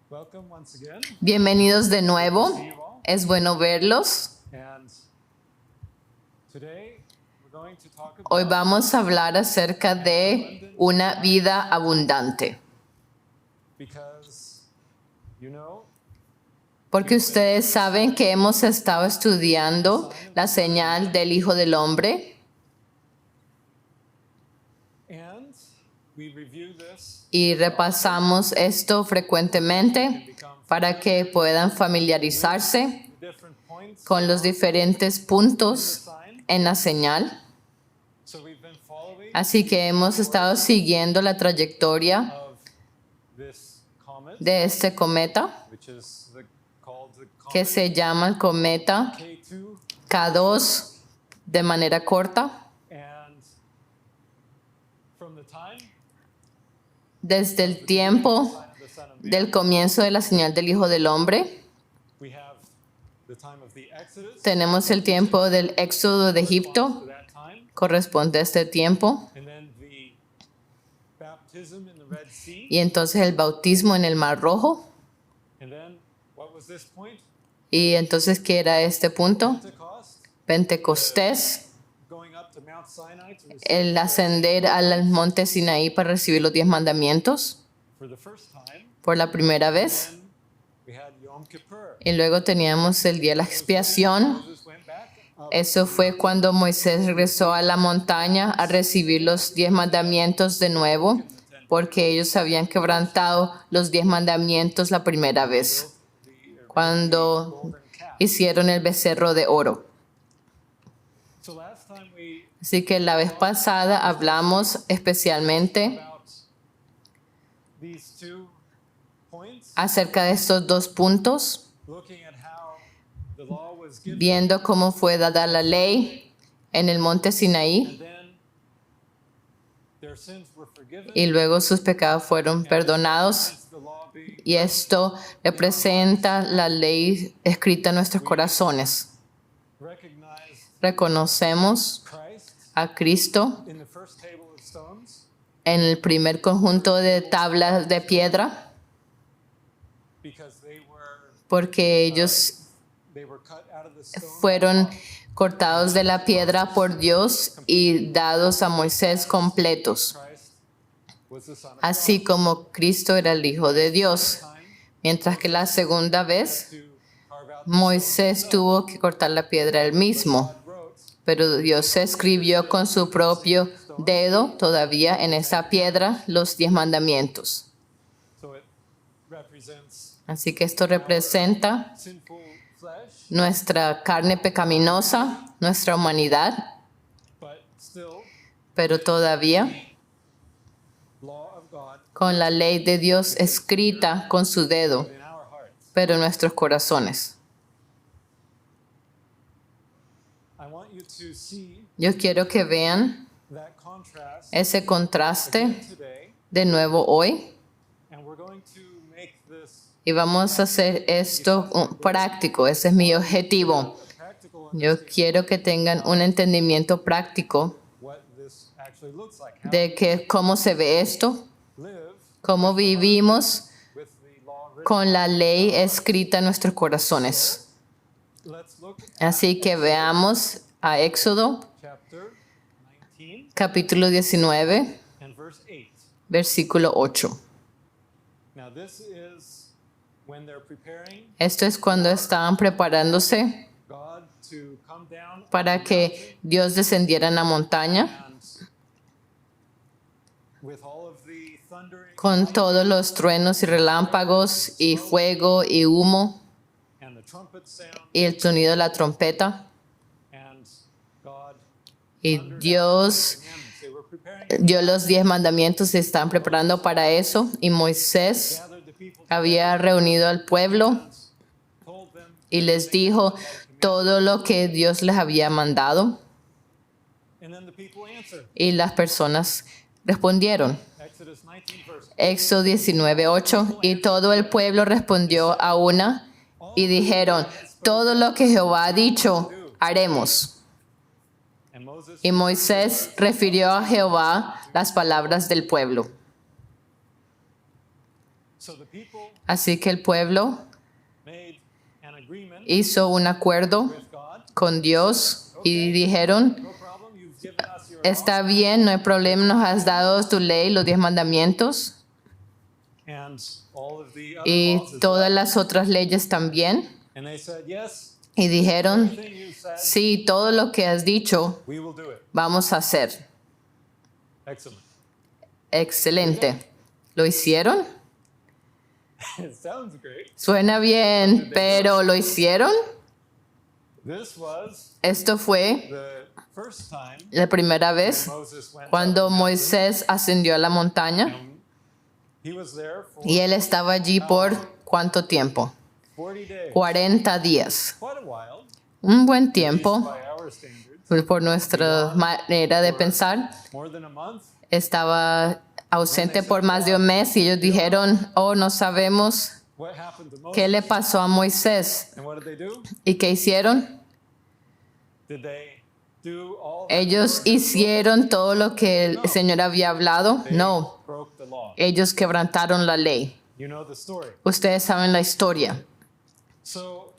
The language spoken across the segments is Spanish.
Welcome once again. Bienvenidos de nuevo. Es bueno verlos. And today we're going to talk Hoy about vamos a hablar acerca de una vida abundante. because you know Porque ustedes saben que hemos estado estudiando la señal del Hijo del Hombre and we review this y repasamos esto frecuentemente para que puedan familiarizarse different points con los diferentes puntos sign. en la señal. So we've been following Así que hemos estado siguiendo la trayectoria of this comet de este cometa, which is called the que comet se llama el cometa K2 K2 de manera corta. and from the time Desde el tiempo of the Son of Man del comienzo de la señal del Hijo del Hombre, we have the time of the Exodus tenemos el tiempo del éxodo de to Egipto, that time corresponde a este tiempo, and then the baptism in the Red Sea y entonces el bautismo en el Mar Rojo. and then what was this point? Y entonces, ¿qué era este punto? Pentecost, Pentecostés, going up to Mount Sinai to receive el ascender al monte Sinaí para recibir los 10 mandamientos for the first time. por la primera vez. Then we had Yom Kippur. Y luego teníamos el día de la expiación. Moses went back up Eso fue cuando Moisés regresó a la montaña a recibir los 10 mandamientos de nuevo, porque ellos habían quebrantado los 10 mandamientos la primera vez, cuando golden calf. hicieron el becerro de oro. So last time we Así que la vez pasada hablamos especialmente about these two points, acerca de estos dos puntos, looking at how the law was given viendo cómo fue dada la ley en el monte Sinaí, and then their sins were forgiven. y luego sus pecados fueron perdonados. As the law being Y esto representa la ley escrita en nuestros corazones. recognized Reconocemos Christ a Cristo in the first table of stones en el primer conjunto de tablas de piedra, because porque ellos they were cut out of the stone fueron cortados de la piedra por Dios y dados a Moisés completos, Christ was the Son of así como Cristo era el Hijo de Dios. time Mientras que la segunda vez to carve out Moisés tuvo que cortar la piedra él mismo. God wrote Pero Dios escribió con su propio dedo todavía en esa piedra los 10 mandamientos. so it represents Así que esto representa sinful flesh nuestra carne pecaminosa, nuestra humanidad, but still pero todavía law of God con la ley de Dios escrita con su dedo, in our hearts. pero en nuestros corazones. I want you to see Yo quiero que vean that contrast ese contraste today de nuevo hoy, and we're going to make this y vamos a hacer esto práctico. Ese es mi objetivo. a practical Yo quiero que tengan un entendimiento práctico what this actually looks like, how de que cómo se ve esto, we live cómo vivimos with the law written. con la ley escrita en nuestros corazones. Let's look at Así que veamos a Éxodo chapter 19 capítulo 19, and verse 8. versículo 8. Now this is when they're preparing Esto es cuando estaban preparándose God to come down para que Dios descendiera en la montaña and with all of the thundering con todos los truenos y relámpagos y fuego y humo and the trumpet sound y el sonido de la trompeta. and God Y Dios commandments. They were preparing dio los 10 mandamientos, se estaban preparando para eso. Y Moisés gathered the people había reunido al pueblo told them y les dijo todo lo que Dios les había mandado. and then the people answered. Y las personas respondieron. Exodus 19 verse Éxodo 19:8. Y todo el pueblo respondió a una y dijeron, todo lo que Jehová ha dicho, haremos. and Moses Y Moisés refirió a Jehová las palabras del pueblo. So the people Así que el pueblo made an agreement hizo un acuerdo with God. con Dios y dijeron, No problem, you've given us your law. está bien, no hay problema, nos has dado tu ley, los 10 mandamientos And all of the other y laws as todas well. las otras leyes también. And they said, yes, Y dijeron, everything you said, sí, todo lo que has dicho, we will do it. vamos a hacer. Excellent. Excelente. ¿Lo hicieron? It sounds great. Suena bien, pero ¿lo hicieron? This was Esto fue the first time la primera vez Moses went cuando up the mountain. Moisés ascendió a la montaña And he was there for y él estaba allí por ¿cuánto tiempo? 40 days. 40 días. Quite a while, Un buen at least tiempo by our standards. por nuestra manera de pensar. More than a month. Estaba ausente por más de un mes y ellos dijeron, oh, no sabemos What happened to qué Moses? le pasó a Moisés. And what did they do? ¿Y qué hicieron? Did they do all that the ¿Ellos Lord had hicieron todo lo que el Señor había hablado? spoken? They No, broke the law. ellos quebrantaron la ley. You know the story. Ustedes saben la historia. So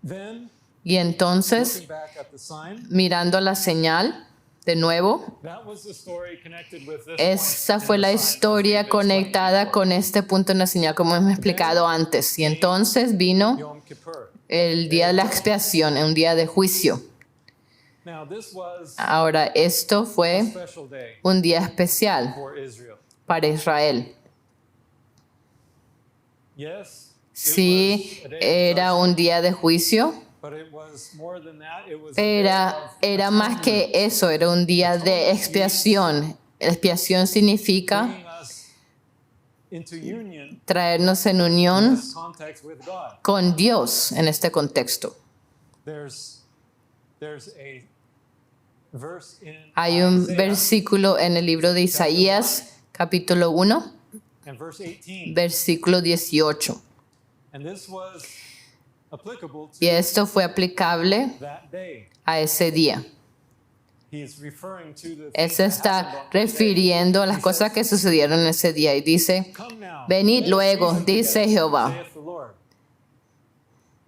then, Y entonces, looking back at the sign, mirando la señal, de nuevo, that was the story connected with this esa point fue in la the sign, as historia we've explained conectada before. con este punto en la señal, como hemos explicado antes. Y entonces vino Yom Kippur. el día de la expiación, un día de juicio. Now this was Ahora, esto a fue special day un día especial for Israel. para Israel. Yes, Sí, it was a day of era un día de juicio, but it was more than that. It was a pero day of era más que eso, era un día de expiación. Expiación significa bringing us into union traernos en in unión this context with God. con Dios en este contexto. There's a verse in Hay un Isaiah versículo en el libro de Isaías, capítulo 1, and verse 18, versículo 18. and this was applicable Y to esto fue aplicable that day. a ese día. He is referring to the Él things se that happened está on that refiriendo a day. las He cosas says, que sucedieron ese día y dice, "Come now, venid let's luego, reason dice together, Jehová, saith the Lord.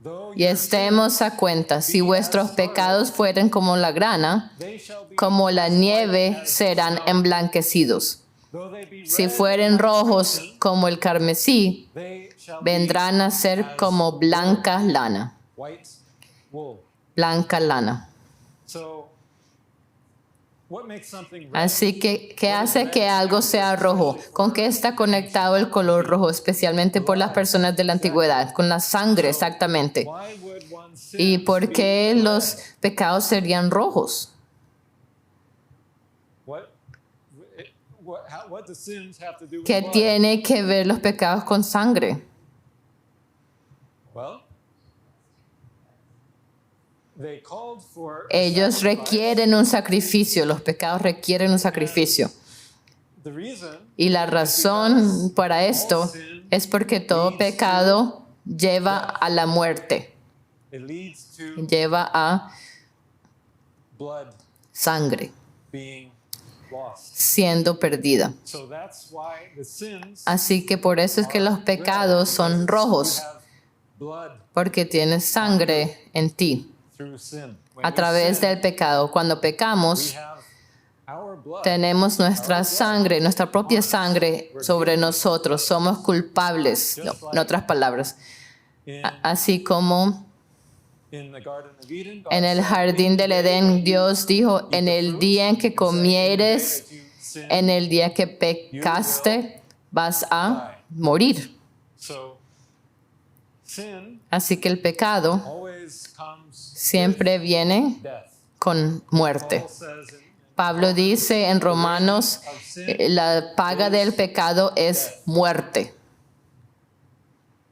Though y your estemos a cuenta, si vuestros pecados fueren como la grana, they shall be como la as white nieve as serán snow. emblanquecidos. Though they be Si red fueren like rojos crimson, como el carmesí, they shall vendrán a be ser as como blanca lana. white wool. Blanca lana. So, what makes something red? Así que, ¿qué hace que algo sea rojo? ¿Con qué está conectado el color rojo? Especialmente por las personas de la antigüedad. Con la sangre, exactamente. Why would one ¿Y sin por be qué red? los pecados serían rojos? What do sins have to do with ¿Qué blood? tiene que ver los pecados con sangre? Well, they called for a Ellos sacrifice. requieren un sacrificio, los pecados requieren un sacrificio. The reason Y la razón para esto es porque todo pecado lleva a la muerte, it leads to lleva a blood sangre being lost. siendo perdida. So that's why the sins Así que por eso es que los are pecados red, son because rojos, you have blood porque tienes sangre en ti through sin. When a we través sin, del pecado. Cuando we pecamos, have our blood. tenemos nuestra sangre, nuestra propia sangre sobre nosotros. Somos culpables, no, en otras palabras. In, Así como in the Garden of Eden, God en el said, jardín del Edén, Dios dijo, en el día en que comieres, en el día que pecaste, vas a morir. So, sin Así que el pecado always comes siempre viene with death. con muerte. Paul says in Pablo dice en Romanos, la paga del pecado es muerte.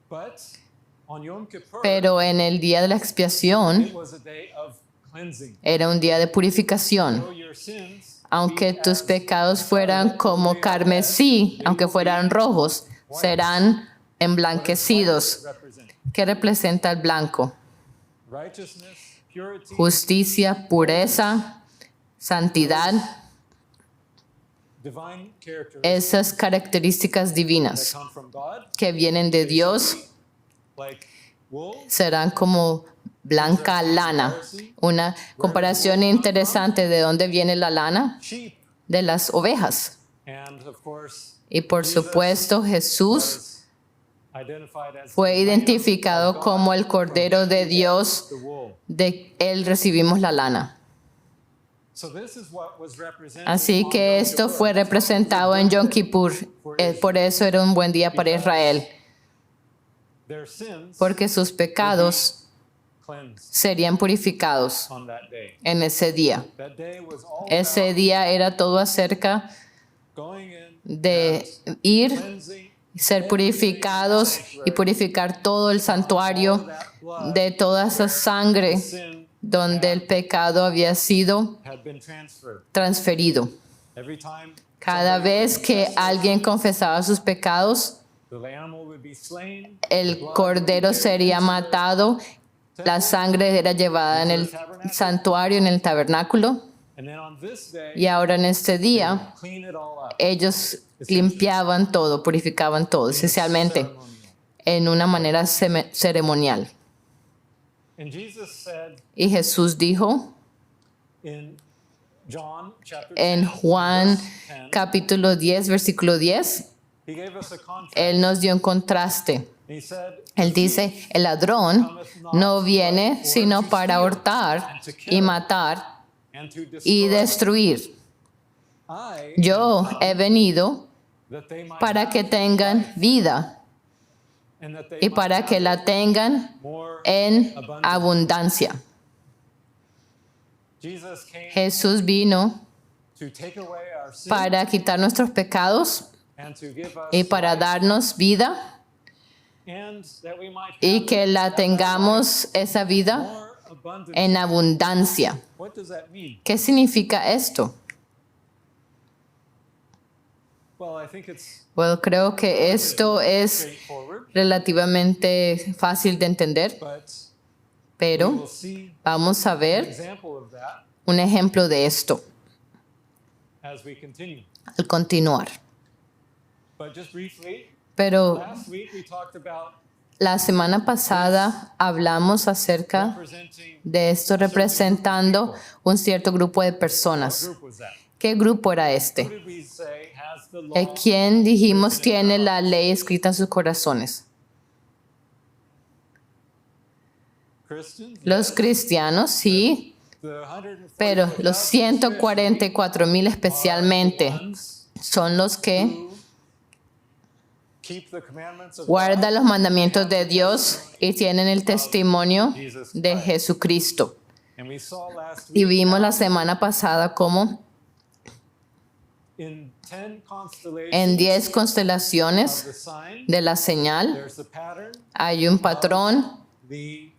But on Yom Kippur, Pero en el día de la expiación it was a day of cleansing. era un día de purificación. Though your sins Aunque be tus as pecados fueran como carmesí, aunque fueran rojos, serán emblanquecidos. represent ¿Qué representa el blanco? righteousness, purity, Justicia, pureza, santidad. divine characteristics esas características that divinas come from God, que vienen de Dios like wool, serán como blanca lana. Una comparación interesante de dónde viene la lana, sheep, de las ovejas. and of course Y por Jesus supuesto Jesús was identified as fue the Lamb identificado of God. como el Cordero de Dios, The wool. de él recibimos la lana. So this is what was represented Así on que Yom esto Kippur. fue representado en Yom Kippur. Por eso era un buen día para Israel, Their sins porque sus pecados cleansed serían purificados on that day. en ese día. That day was all Ese about día era todo acerca going in, de ir, cleansing ser purificados y purificar todo el santuario de toda esa sangre sin donde el pecado había sido had been transferred. transferido. Every time Cada vez que alguien confesaba sus pecados, the animal would be slain, el cordero sería matado, la sangre era llevada en el santuario, en el tabernáculo, and then on this day, y ahora en este día clean it all up. ellos limpiaban todo, purificaban todo, esencialmente Ceremonial. en una manera ceremonial. And Jesus said Y Jesús dijo in John chapter en 10, Juan verse 10, capítulo 10, versículo 10, he gave us a contrast. Él nos dio un contraste. He said, Él dice, el ladrón no viene sino para hurtar y matar and to y destroy. destruir. I, Yo he venido that they might para have que tengan vida and that they y might para que have la tengan more en abundant. abundancia. Jesus came Jesús vino to take away our sin para quitar nuestros pecados and to give us y para life, darnos vida and that we might y have que la tengamos esa vida more abundant. en abundancia. What does that mean? ¿Qué significa esto? Well, I think it's Bueno, creo que esto es straightforward, relativamente fácil de entender, but we pero will see vamos a an ver example of that un ejemplo de esto as we continue. al continuar. But just briefly, Pero last week we talked about la semana pasada hablamos acerca representing de esto representando un cierto grupo de what personas. group was that? ¿Qué grupo era Who este? did we say has the law? ¿Quién dijimos tiene la ley escrita en sus corazones? Christians? Los cristianos, sí, The 144,000 pero los 144,000 especialmente ones son los que who keep the commandments of guardan los mandamientos de Dios y tienen el testimonio Jesus de Christ. Jesucristo. And we saw last Y week vimos la semana pasada cómo in 10 constellations en 10 of constelaciones the sign, de la señal there's a pattern, hay un patrón the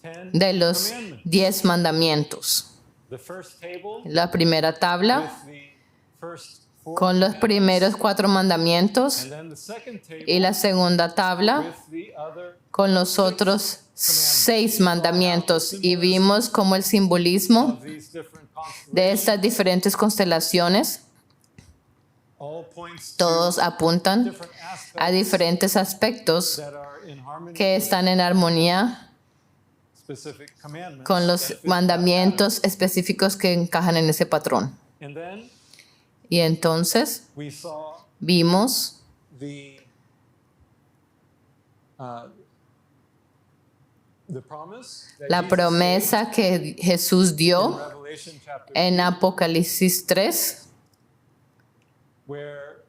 10 de los commandments. 10 mandamientos. The first table La primera tabla with the first 4 con los commandments, primeros 4 mandamientos and then the second table y la segunda tabla with the other con los otros 6 mandamientos. Y vimos como el simbolismo of these different constellations de estas diferentes constelaciones all points todos to apuntan different a aspects diferentes aspectos that are in harmony que están en armonía with specific commandments con that los fit that mandamientos específicos que encajan en ese patrón. pattern. And then Y entonces we saw vimos the promise that la Jesus promesa que Jesús gave dio in Revelation chapter en 3, Apocalipsis 3, where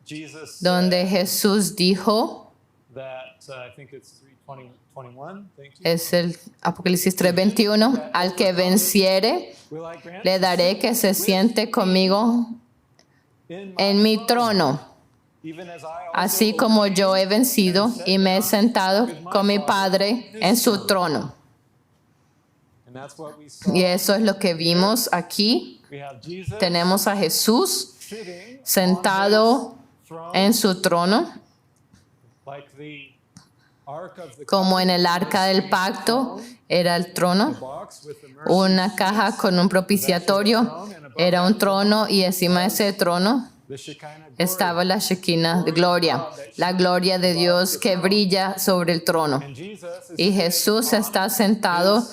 Jesus donde said Jesús dijo, that I think it's 3:21. Thank you. es el Apocalipsis 3:21, al que venciere, Will I grant le to daré sit que se with siente conmigo in en mi throne, trono, even as I also así como yo he vencido y me he sentado con mi Padre en su trono. And that's what we saw. Y eso es lo que vimos aquí. We have Jesus Tenemos a Jesús sitting sentado on his throne, en su trono, like the Ark of the como en el Covenant, arca del pacto era el the trono, box with the mercy una caja con un seat, propiciatorio throne, and a Era un trono y encima de ese trono the Shekinah glory. estaba la Shekinah de gloria, la gloria de Dios que brilla sobre el trono. And Jesus is Y Jesús sitting está on sentado his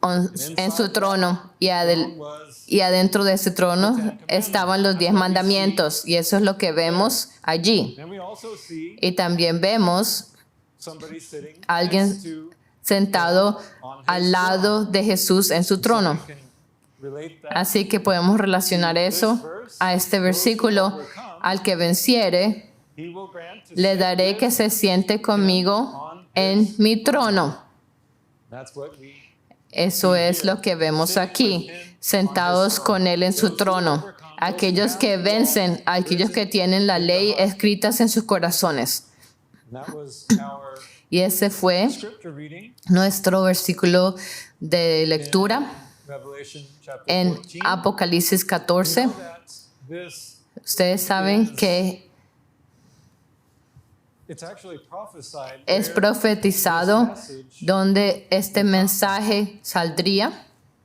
throne. en su trono y, Was y adentro de ese trono estaban los 10 mandamientos y eso es lo que vemos allí. Then we also see Y también vemos somebody sitting alguien next to sentado al lado de Jesús en su trono. we can relate that Así que podemos relacionar eso a este versículo. Al que venciere, he will grant to le sit daré que se siente conmigo en mi trono. That's what we Eso es lo que vemos aquí, sentados con Él en su trono. Aquellos que vencen, aquellos que tienen la ley escritas en sus corazones. and that was our Y ese fue scripture reading nuestro versículo de lectura Revelation chapter en 14. Apocalipsis 14. Know that this Ustedes saben que it's actually prophesied es where profetizado this message, donde este mensaje saldría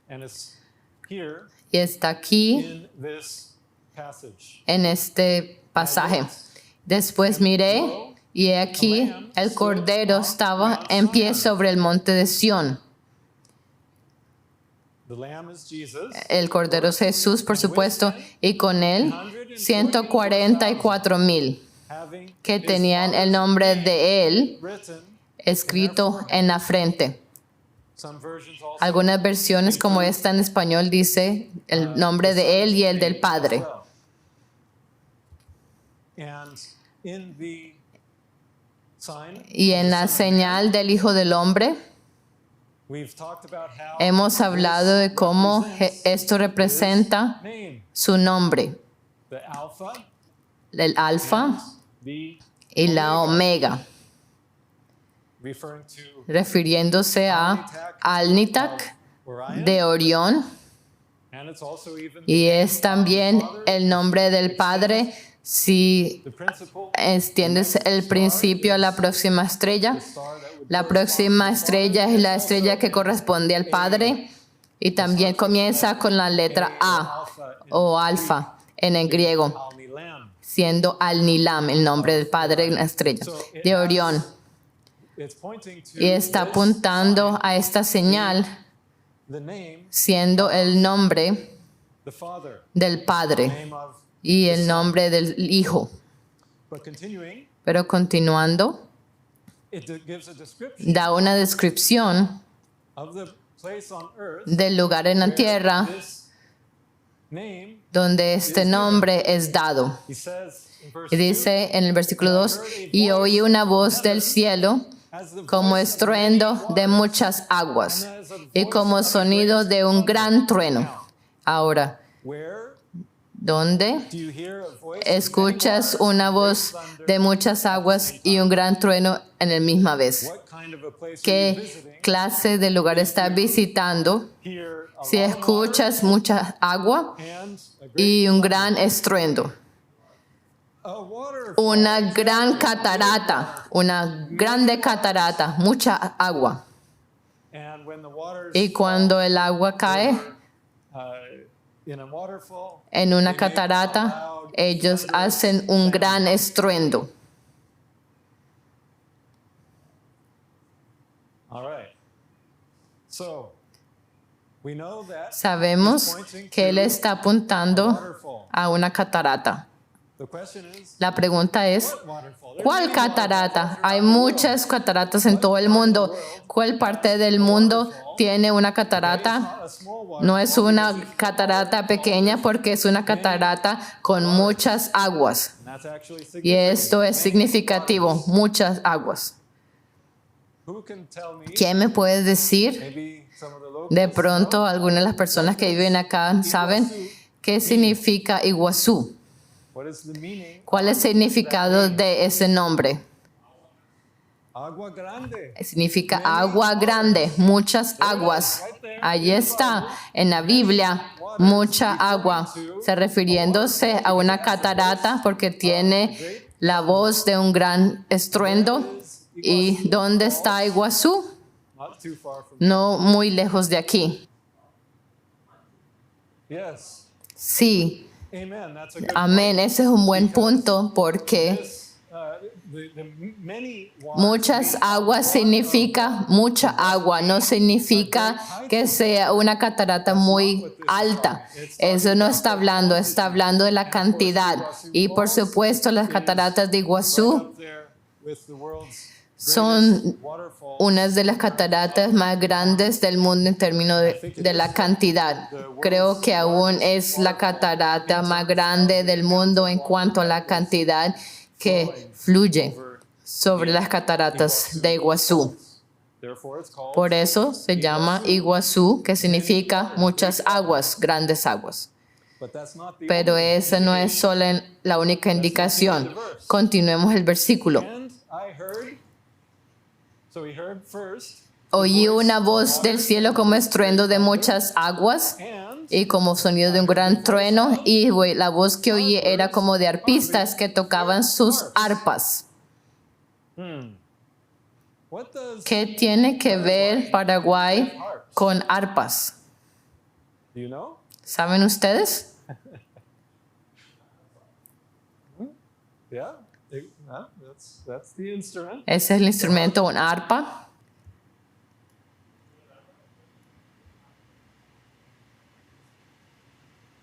and it's here y está aquí in this passage. en este pasaje. Después miré y he aquí el Cordero estaba en pie sobre el monte de Sión. The Lamb is Jesus. El Cordero es Jesús, por supuesto, y con él 144,000 Having que tenían el nombre de él written, escrito en la frente. some versions also Algunas versiones como esta en español dice el nombre de él y el del Padre. as well. And in the sign, Y en la señal del Hijo del Hombre we've talked about how hemos hablado de cómo esto representa name, su nombre, the Alpha, el Alfa the y la Omega, referring to refiriéndose a Alnitak Orion, de Orión. and it's also even Y es también el nombre del Padre si the principal extiendes el principio a la próxima estrella. star that would La próxima estrella es la estrella que corresponde al Padre y también comienza con la letra A o alfa en el griego, Al-Nilam. siendo Al-Nilam el nombre del Padre en la estrella de Orión. It's pointing to Y está apuntando a esta señal the name, siendo el nombre the Father, del Padre name of. y el nombre del Hijo. But continuing, Pero continuando, it gives a description da una descripción of the place on earth del lugar en la where tierra this name, donde este nombre es dado. he says in verse Y dice en el versículo 2, y oí una voz del cielo 2, as the como voice of estruendo many de waters, muchas aguas y como sonido de un gran trueno. Ahora, where ¿dónde do you hear a voice of escuchas many una waters, voz great thunder? de muchas aguas y un gran trueno en la misma vez? What kind of a place are you ¿Qué visiting? clase de lugar estás visitando? Hear a Si lot of escuchas mucha agua water and a great y un gran estruendo, a waterfall. una gran catarata, una grande catarata, mucha agua. And when the waters Y cuando el agua cae uh, in a waterfall, en una they make a catarata, loud, ellos thunderous hacen un sound. gran estruendo. All right. So, we know that Sabemos he's pointing que él to está a apuntando waterfall. a una catarata. The question is, La pregunta es, what waterfall? There's ¿cuál many catarata? waterfalls Hay throughout the muchas cataratas en todo el mundo. ¿Cuál parte del mundo tiene una world. catarata? It's not a small waterfall No es una because it's catarata pequeña porque es una catarata con muchas aguas. and that's actually Y significant. esto es significativo, muchas aguas. Who can tell me? ¿Quién me puede decir? Maybe some of the locals De pronto, algunas de las personas que viven acá saben qué significa Iguazú. What is the meaning? ¿Cuál es el significado de ese nombre? Agua grande. Significa agua grande, muchas aguas. Allí está, en la Biblia, mucha agua, se refiriéndose a una catarata porque tiene la voz de un gran estruendo. ¿Y dónde está Iguazú? Not too far from. No muy lejos de aquí. Yes. Sí, Amen. That's a good amén. Ese es un buen punto porque This, the many waters muchas means aguas a lot significa mucha agua, no significa que sea una catarata muy alta. Eso no está hablando de la cantidad. Y por supuesto las cataratas de right Iguazú up there with the world's son greatest waterfalls. unas de las cataratas más grandes del mundo en términos de la cantidad. Creo que aún es la catarata más grande del mundo en cuanto a la cantidad que fluye sobre las cataratas de Iguazú. Therefore, it's called Por eso se llama Iguazú, que significa muchas aguas, grandes aguas. but that's not the Pero only esa no es solo la única indicación. Continuemos el versículo. And I heard, so we heard first, Oí una voz del cielo como estruendo de muchas aguas and y como sonido de un gran trueno, y la voz que oí era como de arpistas que tocaban sus arpas. what does, ¿Qué tiene que ver Paraguay con arpas? do you know? ¿Saben ustedes? Yeah, that's the instrument. Ese es el instrumento, una arpa.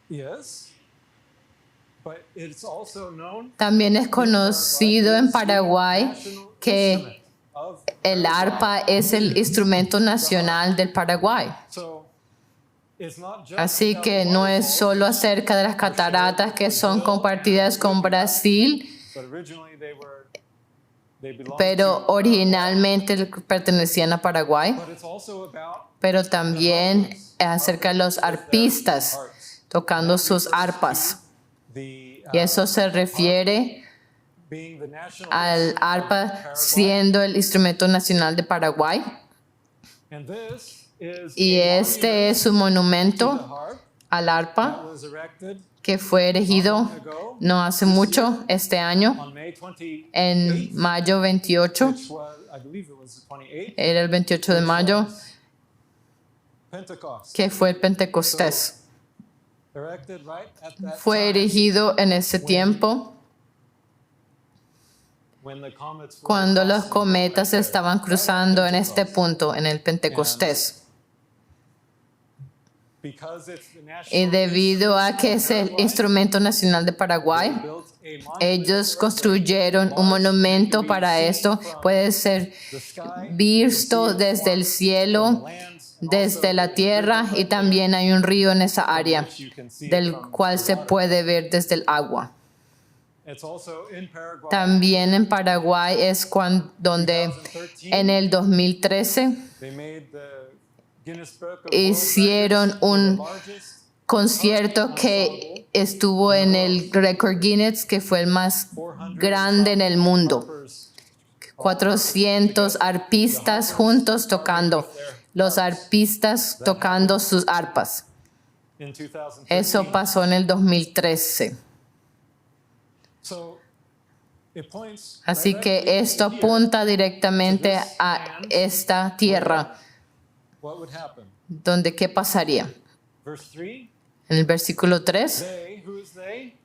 Yes, but it's also known También es conocido en Paraguay que of, el arpa es el instrumento nacional del Paraguay. so it's not just Así about que no es solo acerca de las cataratas que son compartidas con Brasil, but originally they belonged pero to, originalmente pertenecían a Paraguay. but it's also about Pero también es acerca de los arpistas tocando sus arpas. the Y eso se refiere being the national al arpa siendo el instrumento nacional de Paraguay. and this is Y este es un the monumento harp al that arpa was erected que fue erigido no hace mucho, este año, on May 28th, en mayo 28. which was, I believe it was the 28th, Era el 28 de mayo, Pentecost. que fue el Pentecostés. Erected right at that Fue time erigido en ese tiempo when the comets were cuando los crossing cometas right estaban there, cruzando en este Pentecost. punto, en el Pentecostés. Because it's the national Y debido a que es el instrumento nacional de Paraguay, built a monument ellos construyeron un monumento para esto. Puede ser the sky, visto desde el cielo, lands, desde la tierra, y también hay un río en esa área, which you can see del from cual the se water. puede ver desde el agua. It's also in Paraguay. También en Paraguay es donde en el 2013 They made the Guinness Book of hicieron World Records un for the largest concierto que estuvo en el Record Guinness, que fue el más 400 grande en el mundo. harpers 400 arpistas juntos tocando, los arpistas tocando sus arpas. in 2013. Eso pasó en el 2013. So it points Así directly que esto here. apunta directamente a esta tierra, What would happen? donde ¿qué pasaría? Verse 3, En el versículo 3, they, who is they?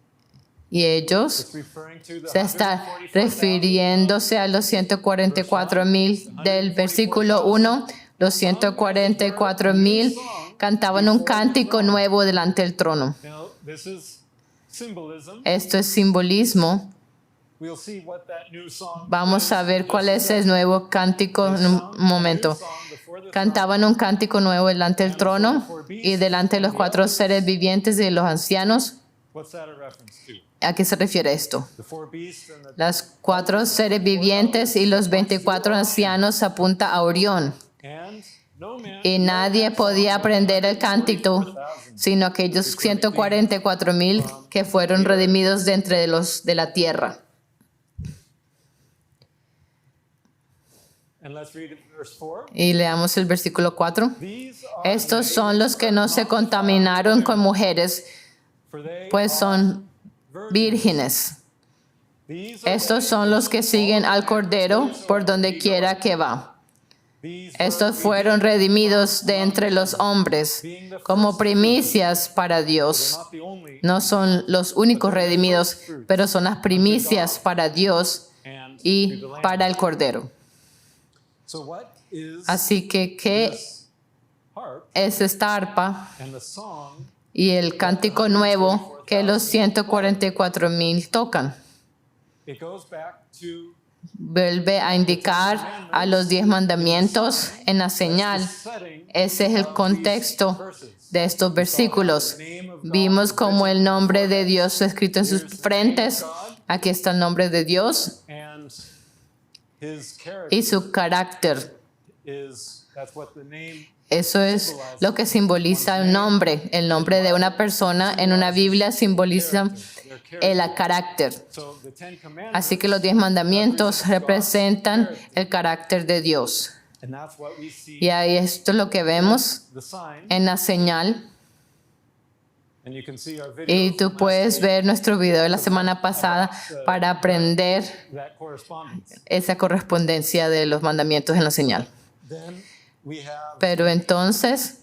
y ellos It's referring to the se está 144,000 refiriéndose a los 144,000 del versículo 1. Los 144,000 cantaban un cántico nuevo delante del trono. Now, this is symbolism. Esto es simbolismo. We'll see what that new song Vamos a ver cuál es el nuevo cántico en un momento. Cantaban un cántico nuevo delante del trono y delante de los 4 seres vivientes y de los ancianos. What's that a reference to? ¿A qué se refiere esto? The 4 beasts and the Las 4 seres vivientes y los 24 ancianos apunta a Orión. and no man Y nadie podía aprender el cántico, sino aquellos 144,000 que fueron redimidos de entre los de la tierra. and let's read verse 4. Y leamos el versículo 4. These are Estos son los que no se contaminaron con mujeres, for they pues son vírgenes. these are Estos son los que siguen al Cordero por donde quiera que va. Estos fueron redimidos de entre los hombres como primicias para Dios. No son los únicos redimidos, pero son las primicias para Dios y para el Cordero. Así que, ¿qué es esta arpa y el cántico nuevo que los 144,000 tocan? Vuelve a indicar a los 10 mandamientos en la señal. Ese es el contexto de estos versículos. Vimos como el nombre de Dios escrito en sus frentes. Aquí está el nombre de Dios y su carácter. Eso es lo que simboliza el nombre. El nombre de una persona en una Biblia simboliza el carácter. Así que los 10 mandamientos representan el carácter de Dios. Y ahí esto es lo que vemos en la señal. Y tú puedes ver nuestro video de la semana pasada para aprender esa correspondencia de los mandamientos en la señal. Pero entonces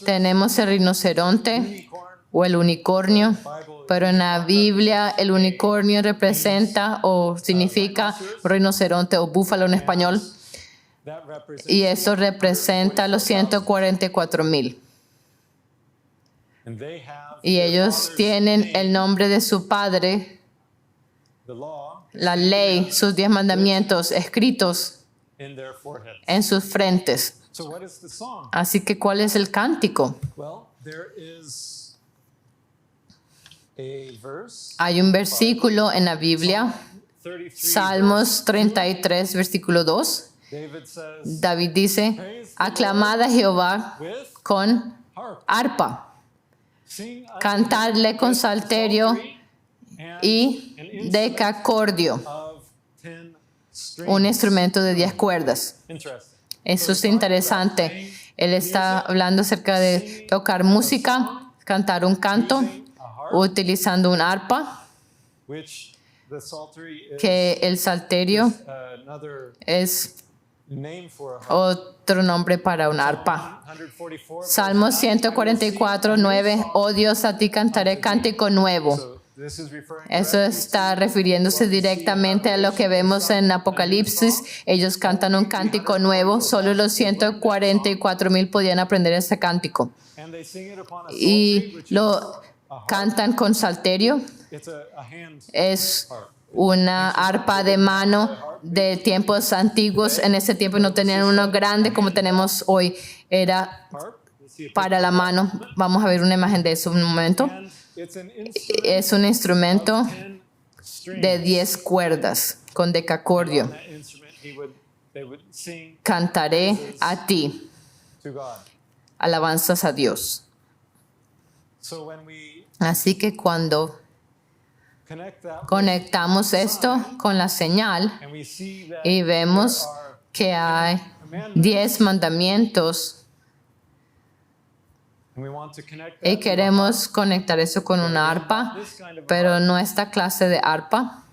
tenemos el rinoceronte o el unicornio, pero en la Biblia el unicornio representa o significa rinoceronte o búfalo en español, y eso representa los 144,000. Y ellos tienen el nombre de su padre, la ley, sus 10 mandamientos escritos en sus frentes. Así que, ¿cuál es el cántico? Hay un versículo en la Biblia, Salmos 33, versículo 2. David dice, aclamad a Jehová con arpa, cantadle con salterio y decacordio, un instrumento de 10 cuerdas. Eso es interesante. Él está hablando acerca de tocar música, cantar un canto, utilizando un arpa, que el salterio es otro nombre para un arpa. Salmos 144, 9. Oh Dios, a ti cantaré cántico nuevo. Eso está refiriéndose directamente a lo que vemos en Apocalipsis. Ellos cantan un cántico nuevo. Solo los 144,000 podían aprender ese cántico. Y lo cantan con salterio. Es una arpa de mano de tiempos antiguos. En ese tiempo no tenían uno grande como tenemos hoy. Era para la mano. Vamos a ver una imagen de eso en un momento. Es un instrumento de 10 cuerdas con decacordio. Cantaré a ti. Alabanzas a Dios. Así que cuando conectamos esto con la señal y vemos que hay 10 mandamientos y queremos conectar eso con una arpa, pero no esta clase de arpa,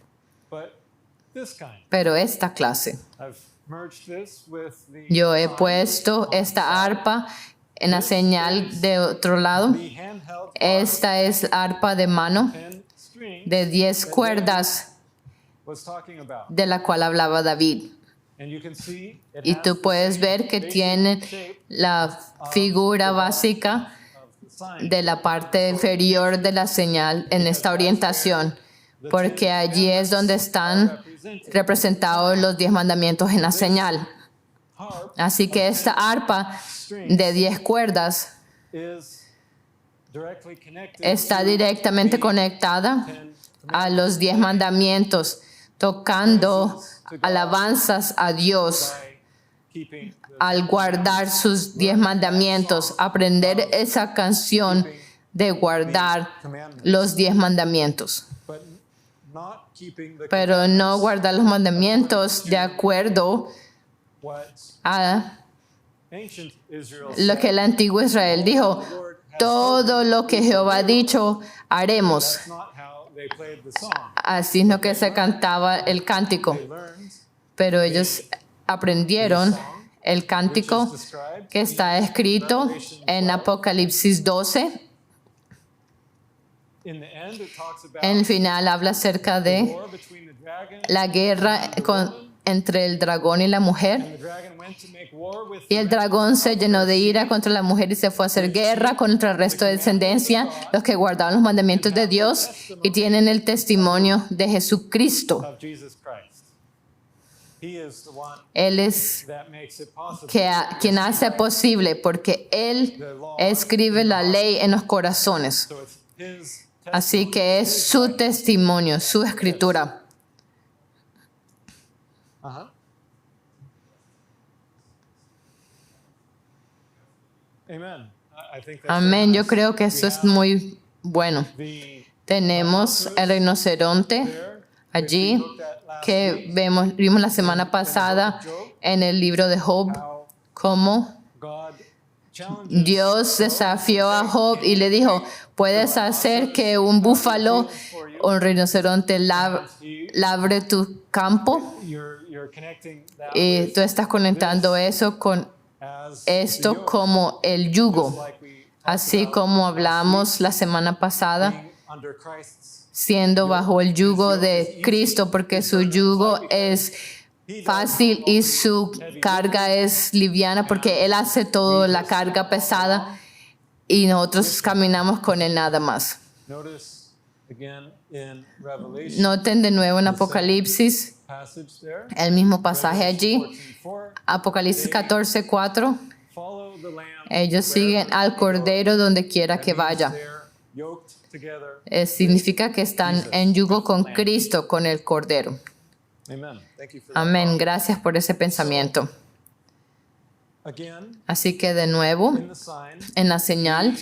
pero esta clase. Yo he puesto esta arpa en la señal de otro lado. Esta es arpa de mano de 10 cuerdas de la cual hablaba David. Y tú puedes ver que tiene la figura básica de la parte inferior de la señal en esta orientación, porque allí es donde están representados los 10 mandamientos en la señal. Así que esta arpa de 10 cuerdas está directamente conectada a los 10 mandamientos, tocando alabanzas a Dios al guardar sus 10 mandamientos, aprender esa canción de guardar los 10 mandamientos. Pero no guardar los mandamientos de acuerdo a lo que el antiguo Israel dijo. Todo lo que Jehová ha dicho, haremos. Así es lo que se cantaba el cántico. Pero ellos aprendieron el cántico que está escrito en Apocalipsis 12. In the end, it talks about En el final habla acerca the de war between the dragon la guerra entre el dragón y la mujer. and the dragon went to make war with Y el dragón se llenó de ira contra la mujer y se fue a hacer guerra contra el resto de descendencia, los que guardaban los mandamientos de Dios y tienen el testimonio de Jesucristo. of Jesus Christ. He is the one Él es that makes it possible. quien hace posible, porque Él escribe la ley en los corazones. So it's his Así que es su testimonio, su escritura. Uh-huh. Amen. I think that's Amén. Yo nice. creo que eso es muy bueno. The Tenemos el rinoceronte there allí que vimos la semana pasada en el libro de Job, how cómo God challenges Dios desafió a Job y le dijo, puedes hacer que un búfalo o un rinoceronte labre tu campo. you're connecting that Y with tú estás conectando eso con as the esto yoke, como el yugo. like we talked Así about como hablamos la semana pasada, being under Christ's. siendo bajo el yugo de Cristo, porque su yugo es fácil y su carga es liviana, porque Él hace todo la carga pesada y nosotros caminamos con Él nada más. Notice again in Revelation Noten de nuevo en Apocalipsis, passage there. el mismo pasaje allí, 14:4. Apocalipsis 14:4. Follow the lamb. Ellos siguen al Cordero donde quiera que vaya. They're yoked together. Significa que están en yugo con Cristo, con el Cordero. Amen. Thank you for that. Amén. Gracias por ese pensamiento. Again, Así que de nuevo, in the sign, en la señal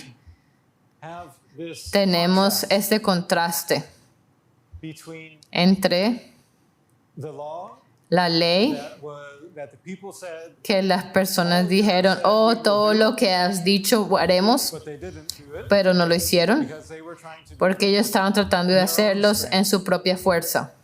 have this tenemos contrast este contraste between entre the law la ley that the people said, que las personas dijeron, oh, todo lo que has dicho haremos, but they didn't do it pero no lo hicieron because they were trying to do porque ellos estaban tratando de hacerlos en su propia fuerza.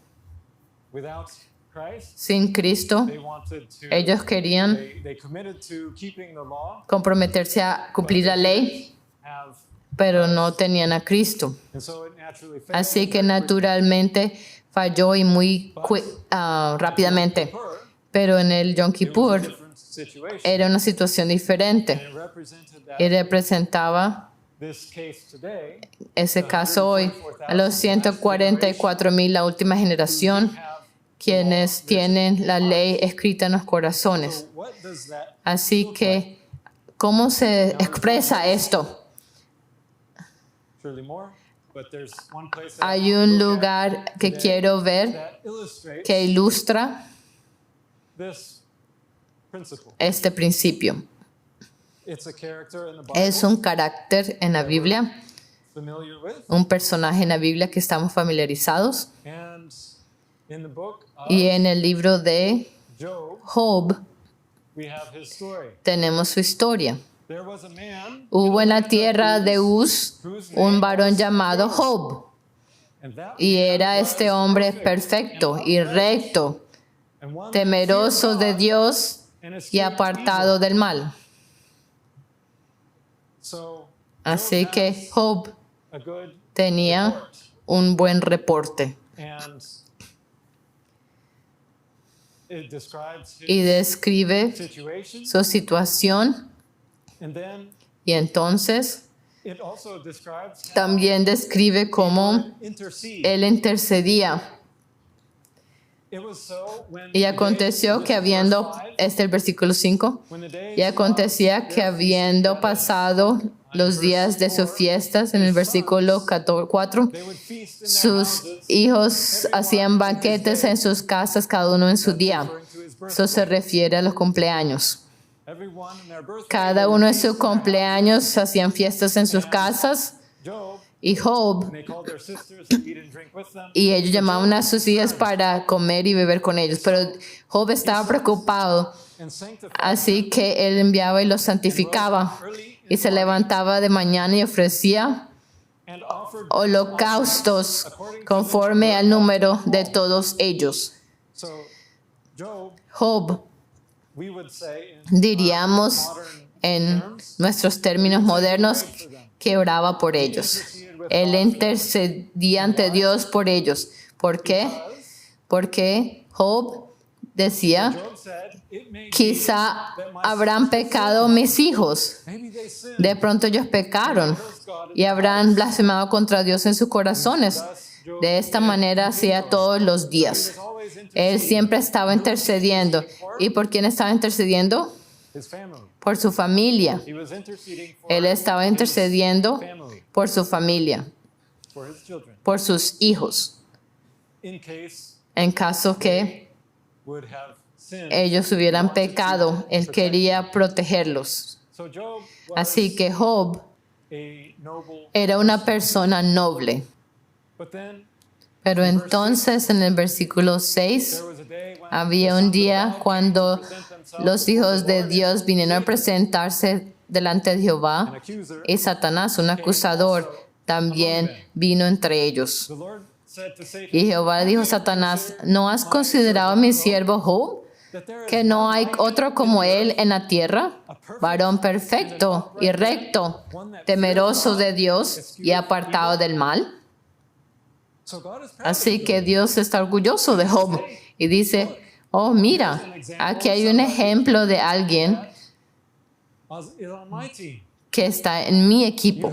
without Christ. Sin Cristo, They wanted to. ellos querían They committed to keeping the law, comprometerse a cumplir la ley, have, pero no tenían a Cristo. and so it naturally failed. Así que naturalmente falló y muy rápidamente. Pero en el Yom It was a Kippur different situation, era una situación diferente and it represented that y representaba this case today ese caso hoy a los 144,000, la última generación, have. quienes tienen la ley escrita en los corazones. So what does that Así que, ¿cómo se expresa esto? surely more? But there's one place Hay un lugar que quiero ver that illustrates que ilustra this principle. este principio. It's a character in the Bible Es un carácter en la Biblia, familiar with, un personaje en la Biblia que estamos familiarizados. and in the book of Y en el libro de Job, Job we have his story. tenemos su historia. There was a man, Hubo en la tierra de Uz un varón llamado Job, and that y era este hombre perfecto y recto, and one temeroso de Dios and y escaped apartado del mal. So Así que Job a good tenía report. un buen reporte And it describes y his describe situation, su situación, and then y entonces it also describes how también describe cómo intercede. él intercedía. It was so when Y the aconteció day- que habiendo, verse 5, este es el versículo 5, when the days y acontecía que habiendo pasado los días de sus fiestas, en el versículo 4, they would feast in their sus houses, hijos hacían banquetes en sus casas, cada uno en su día. referring to his birth. Eso se refiere a los cumpleaños. Everyone in their birthday, Cada they would uno en feast su in their house. cumpleaños hacían fiestas en sus casas, Job, y Job, and they called their sisters to eat and drink with them. y ellos llamaban a sus hijas para comer y beber con ellos. Pero Job estaba preocupado, And sanctified así que él enviaba y los santificaba, y se levantaba de mañana y ofrecía and offered holocaustos conforme al número de todos ellos. So Job Job we would say in Diríamos modern en terms, nuestros términos modernos que oraba por ellos. Él intercedía ante Dios por ellos. ¿Por qué? Porque Job decía, Job said, it may be quizá that my habrán pecado mis hijos. maybe they sinned. De pronto ellos pecaron y habrán blasfemado contra Dios en sus corazones. De esta manera hacía todos los días. Él siempre estaba intercediendo. ¿Y por quién estaba intercediendo? His family. Por su familia. He was interceding for Él estaba intercediendo family, por su familia, for his children, por sus hijos, in case en caso que would have sinned. ellos hubieran pecado. Él quería protegerlos. So Job was Así que Job a noble, era una persona noble. but then Pero entonces en el versículo 6 there was a day when había un día cuando los hijos de Dios vinieron a presentarse delante de Jehová an accuser, y Satanás, un acusador, también vino entre ellos. the Lord said to Satan, Y Jehová dijo a Satanás, ¿no has considerado a mi siervo Job, that there is que no hay otro como él en la tierra? Varón perfecto y recto, temeroso de Dios y apartado del mal. so God is proud Así que Dios está orgulloso de Job y dice, oh mira, aquí hay un ejemplo de alguien is on my team. que está en mi You equipo.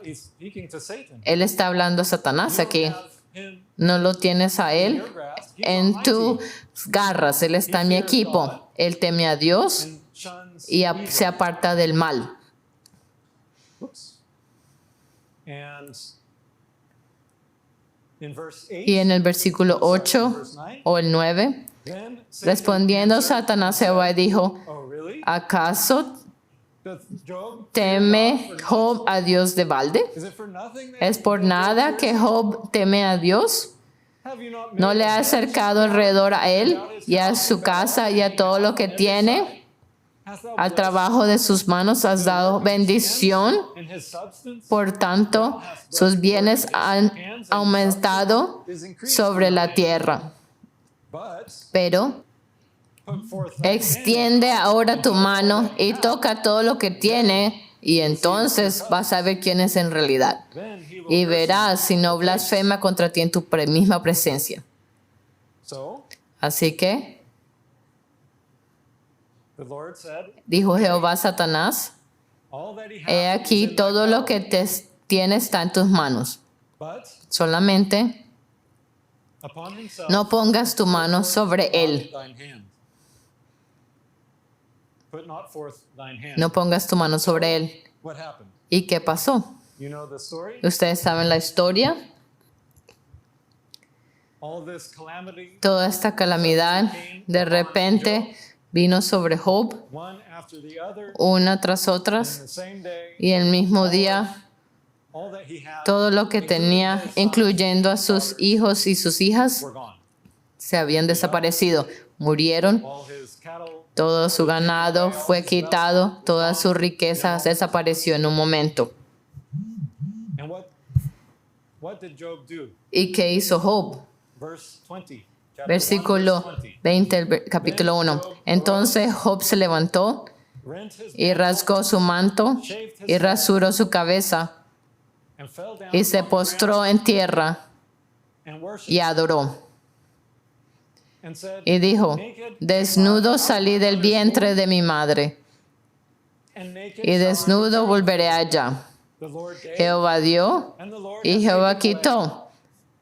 he's speaking to Satan. Él está hablando a Satanás aquí. You have him No lo tienes a in él your grasp. He's on en my tus team garras. Él está en mi equipo. Él teme a Dios and shuns y evil. se aparta del mal. Oops. And in verse 8, Y en el versículo 8 verse 9, o el 9, then Satan respondiendo answered, Satanás a Jehová dijo, oh really? ¿acaso Does Job teme fear God for Job a Dios de balde? nothing? Is it for nothing that ¿Es por nada que Job teme a Dios? have you not ¿No made le ha acercado alrededor a él y a su casa y a todo lo que tiene? hast thou Al trabajo de sus manos has dado bendición. in his substance Por tanto, sus bienes han aumentado is increased? sobre la tierra. But Pero put forth thy hand, extiende ahora tu mano y toca todo lo que tiene, y entonces vas a ver quién es en realidad. then he will Y curse verás si no blasfema contra ti en tu misma presencia. you. So Así que the Lord said, dijo Jehová a Satanás, all that he he hath aquí is in thy todo lo power, que tiene está en tus manos. but Solamente upon himself no pongas tu mano sobre él. thine hand. Put not forth thine hand. No pongas tu mano sobre él. What happened? ¿Y qué pasó? You know the story? Ustedes saben la historia. All this calamity, Toda esta calamidad de repente vino sobre Job, one after the other, una tras in otras, the same day, y el mismo día all that he had, todo lo que tenía, incluyendo a sus hijos y sus hijas, were gone. se habían desaparecido. Murieron, All his cattle, todo su ganado fue quitado, toda su riqueza desapareció en un momento. and what did Job do? ¿Y qué hizo Job? Verse 20. Chapter 1, Versículo verse 20. 20, capítulo 1. Entonces Job se levantó Rent his y rasgó su manto y rasuró su cabeza and fell down y se upon the postró ground en tierra and worshipped y adoró. and said, Y dijo, naked desnudo salí del vientre de mi madre and naked y shall I desnudo return. volveré allá. The Lord gave, Jehová dio and the Lord y hath Jehová taken away. quitó.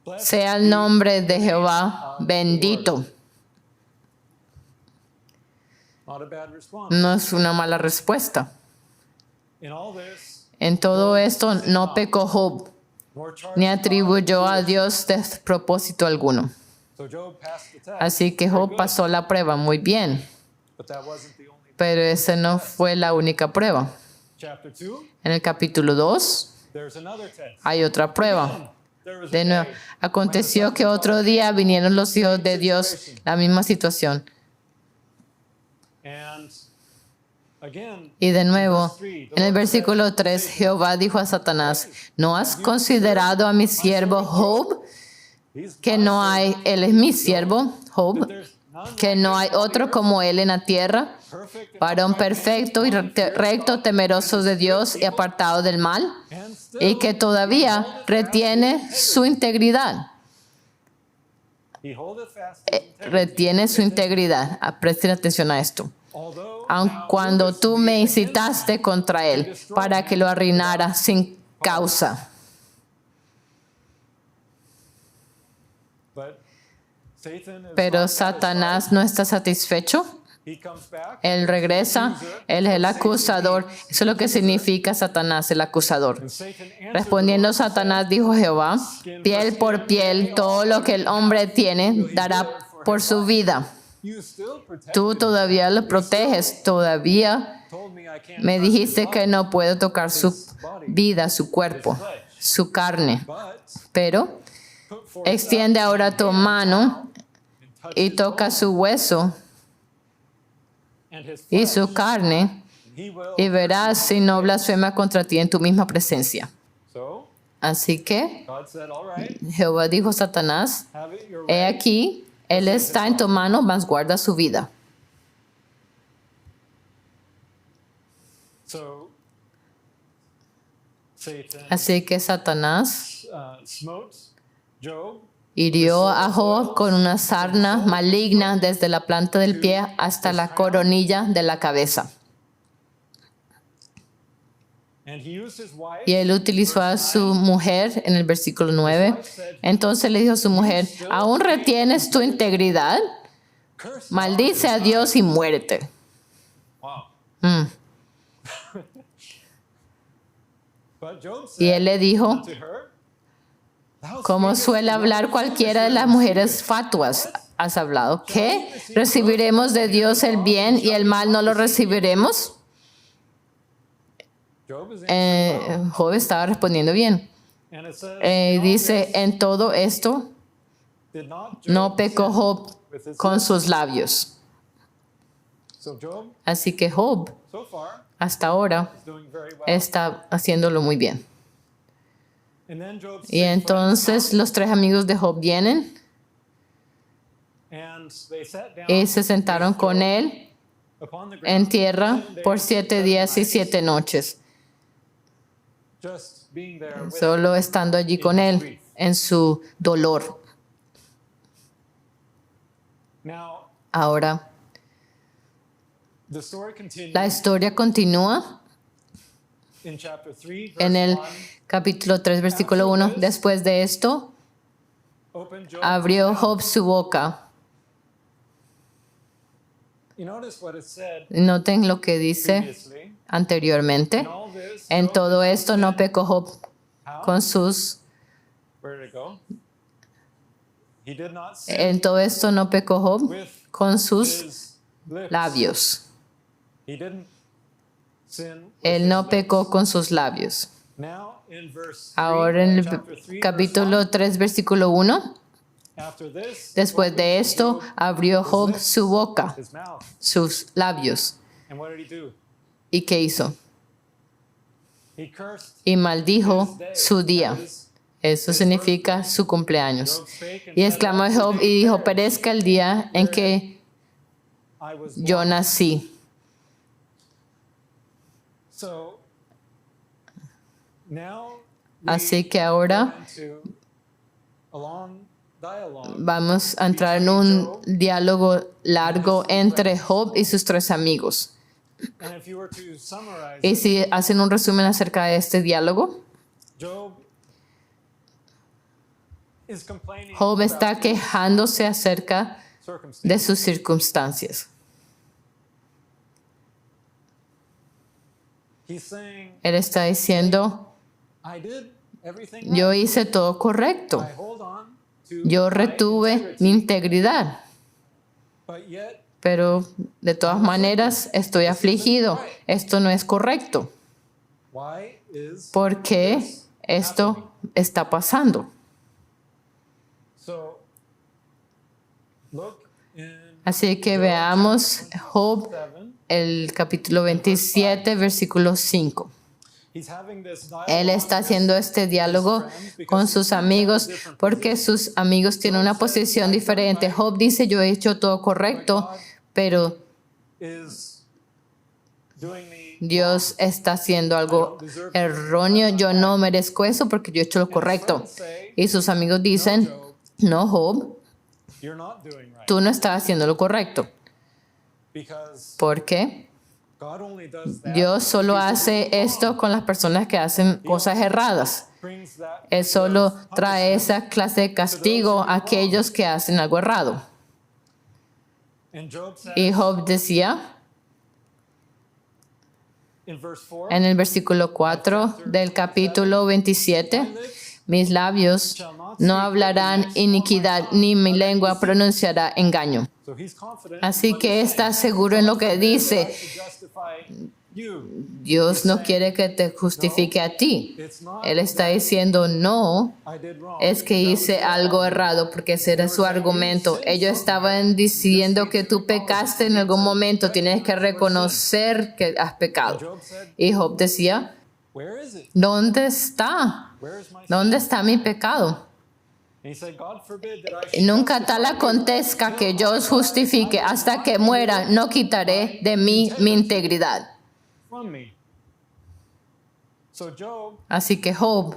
Blessed Sea el nombre de Jehová bendito. Not a bad response. No es una mala respuesta. In all this, En todo esto no pecó Job, nor charged ni God. atribuyó a Dios despropósito alguno. So Job passed the test. Así que Very Job good. pasó la prueba muy bien, But that wasn't the only. pero esa no fue la única prueba. Chapter 2, En el capítulo 2 there's another test. hay otra prueba. There was a De nuevo, day aconteció que otro día vinieron los hijos de Dios, la misma situación. and again, Y de nuevo, en el versículo 3, Jehová dijo a Satanás, ¿no has considerado a mi siervo Job? he's Que no hay, él es mi siervo, Job, there's que no hay otro como él en la tierra, varón perfecto y recto, temeroso de Dios y apartado del mal, y que todavía retiene su integridad. Retiene su integridad. Presten atención a esto. Aun cuando tú me incitaste contra él para que lo arruinara sin causa. Pero Satanás no está satisfecho. Él regresa, él es el acusador. Eso es lo que significa Satanás, el acusador. Respondiendo Satanás, dijo Jehová, piel por piel, todo lo que el hombre tiene dará por su vida. Tú todavía lo proteges, todavía me dijiste que no puedo tocar su vida, su cuerpo, su carne. Pero extiende ahora tu mano y toca su hueso y su carne, y verás si no blasfema contra ti en tu misma presencia. Así que Jehová dijo a Satanás, he aquí, él está en tu mano, mas guarda su vida. Así que Satanás hirió a Job con una sarna maligna desde la planta del pie hasta la coronilla de la cabeza. Y él utilizó a su mujer en el versículo 9. Entonces le dijo a su mujer, ¿aún retienes tu integridad? Maldice a Dios y muérete. Y él le dijo, como suele hablar cualquiera de las mujeres fatuas, has hablado. ¿Qué? ¿Recibiremos de Dios el bien y el mal no lo recibiremos? Job estaba respondiendo bien. Dice, en todo esto no pecó Job con sus labios. Así que Job, hasta ahora, está haciéndolo muy bien. Y entonces los tres amigos de Job vienen y se sentaron con él en tierra por 7 días y 7 noches. Solo estando allí con él en su dolor. Ahora, la historia continúa en el capítulo 3, versículo 1. Después de esto, abrió Job su boca. Noten lo que dice anteriormente. En todo esto no pecó Job con sus... En todo esto no pecó Job con sus labios. Él no pecó con sus labios. Ahora en el capítulo 3, versículo 1. Después de esto, abrió Job su boca, sus labios. ¿Y qué hizo? Y maldijo su día. Eso significa su cumpleaños. Y exclamó Job y dijo, perezca el día en que yo nací. Así que ahora vamos a entrar en un diálogo largo entre Job y sus tres amigos. Y si hacen un resumen acerca de este diálogo, Job está quejándose acerca de sus circunstancias. Él está diciendo, yo hice todo correcto. Yo retuve mi integridad. Pero de todas maneras estoy afligido. Esto no es correcto. ¿Por qué esto está pasando? Así que veamos Job, el capítulo 27, versículo 5. He's having this dialogue Él está haciendo este diálogo con sus amigos porque sus amigos tienen una posición diferente. Job dice, yo he hecho todo correcto, pero is doing the Dios está haciendo algo erróneo. Yo no merezco eso porque yo he hecho lo correcto. Y sus amigos dicen, no, Job, you're not doing right. tú no estás haciendo lo correcto. Because ¿Por qué? God only does that. Dios solo hace esto con las personas que hacen cosas erradas. Brings that Él solo trae esa clase de castigo a aquellos que hacen algo errado. And Job says Y Job decía in verse 4, en el versículo 4 del capítulo 27, mis labios no hablarán iniquidad, ni mi lengua pronunciará engaño. so he's confident Así que está seguro en lo que dice. to justify you. Dios no quiere que te justifique a ti. It's not Él está diciendo, no, I did wrong. es que hice algo errado, porque ese era su argumento. Ellos estaban diciendo que tú pecaste en algún momento, tienes que reconocer que has pecado. Job said, Y Job decía, where is it? ¿dónde está? Where is my sin? ¿Dónde está mi pecado? And he said, God forbid that I Y should nunca tal acontezca que yo os justifique, hasta que muera, no quitaré de mí mi integridad. from me. So Job Así que Job,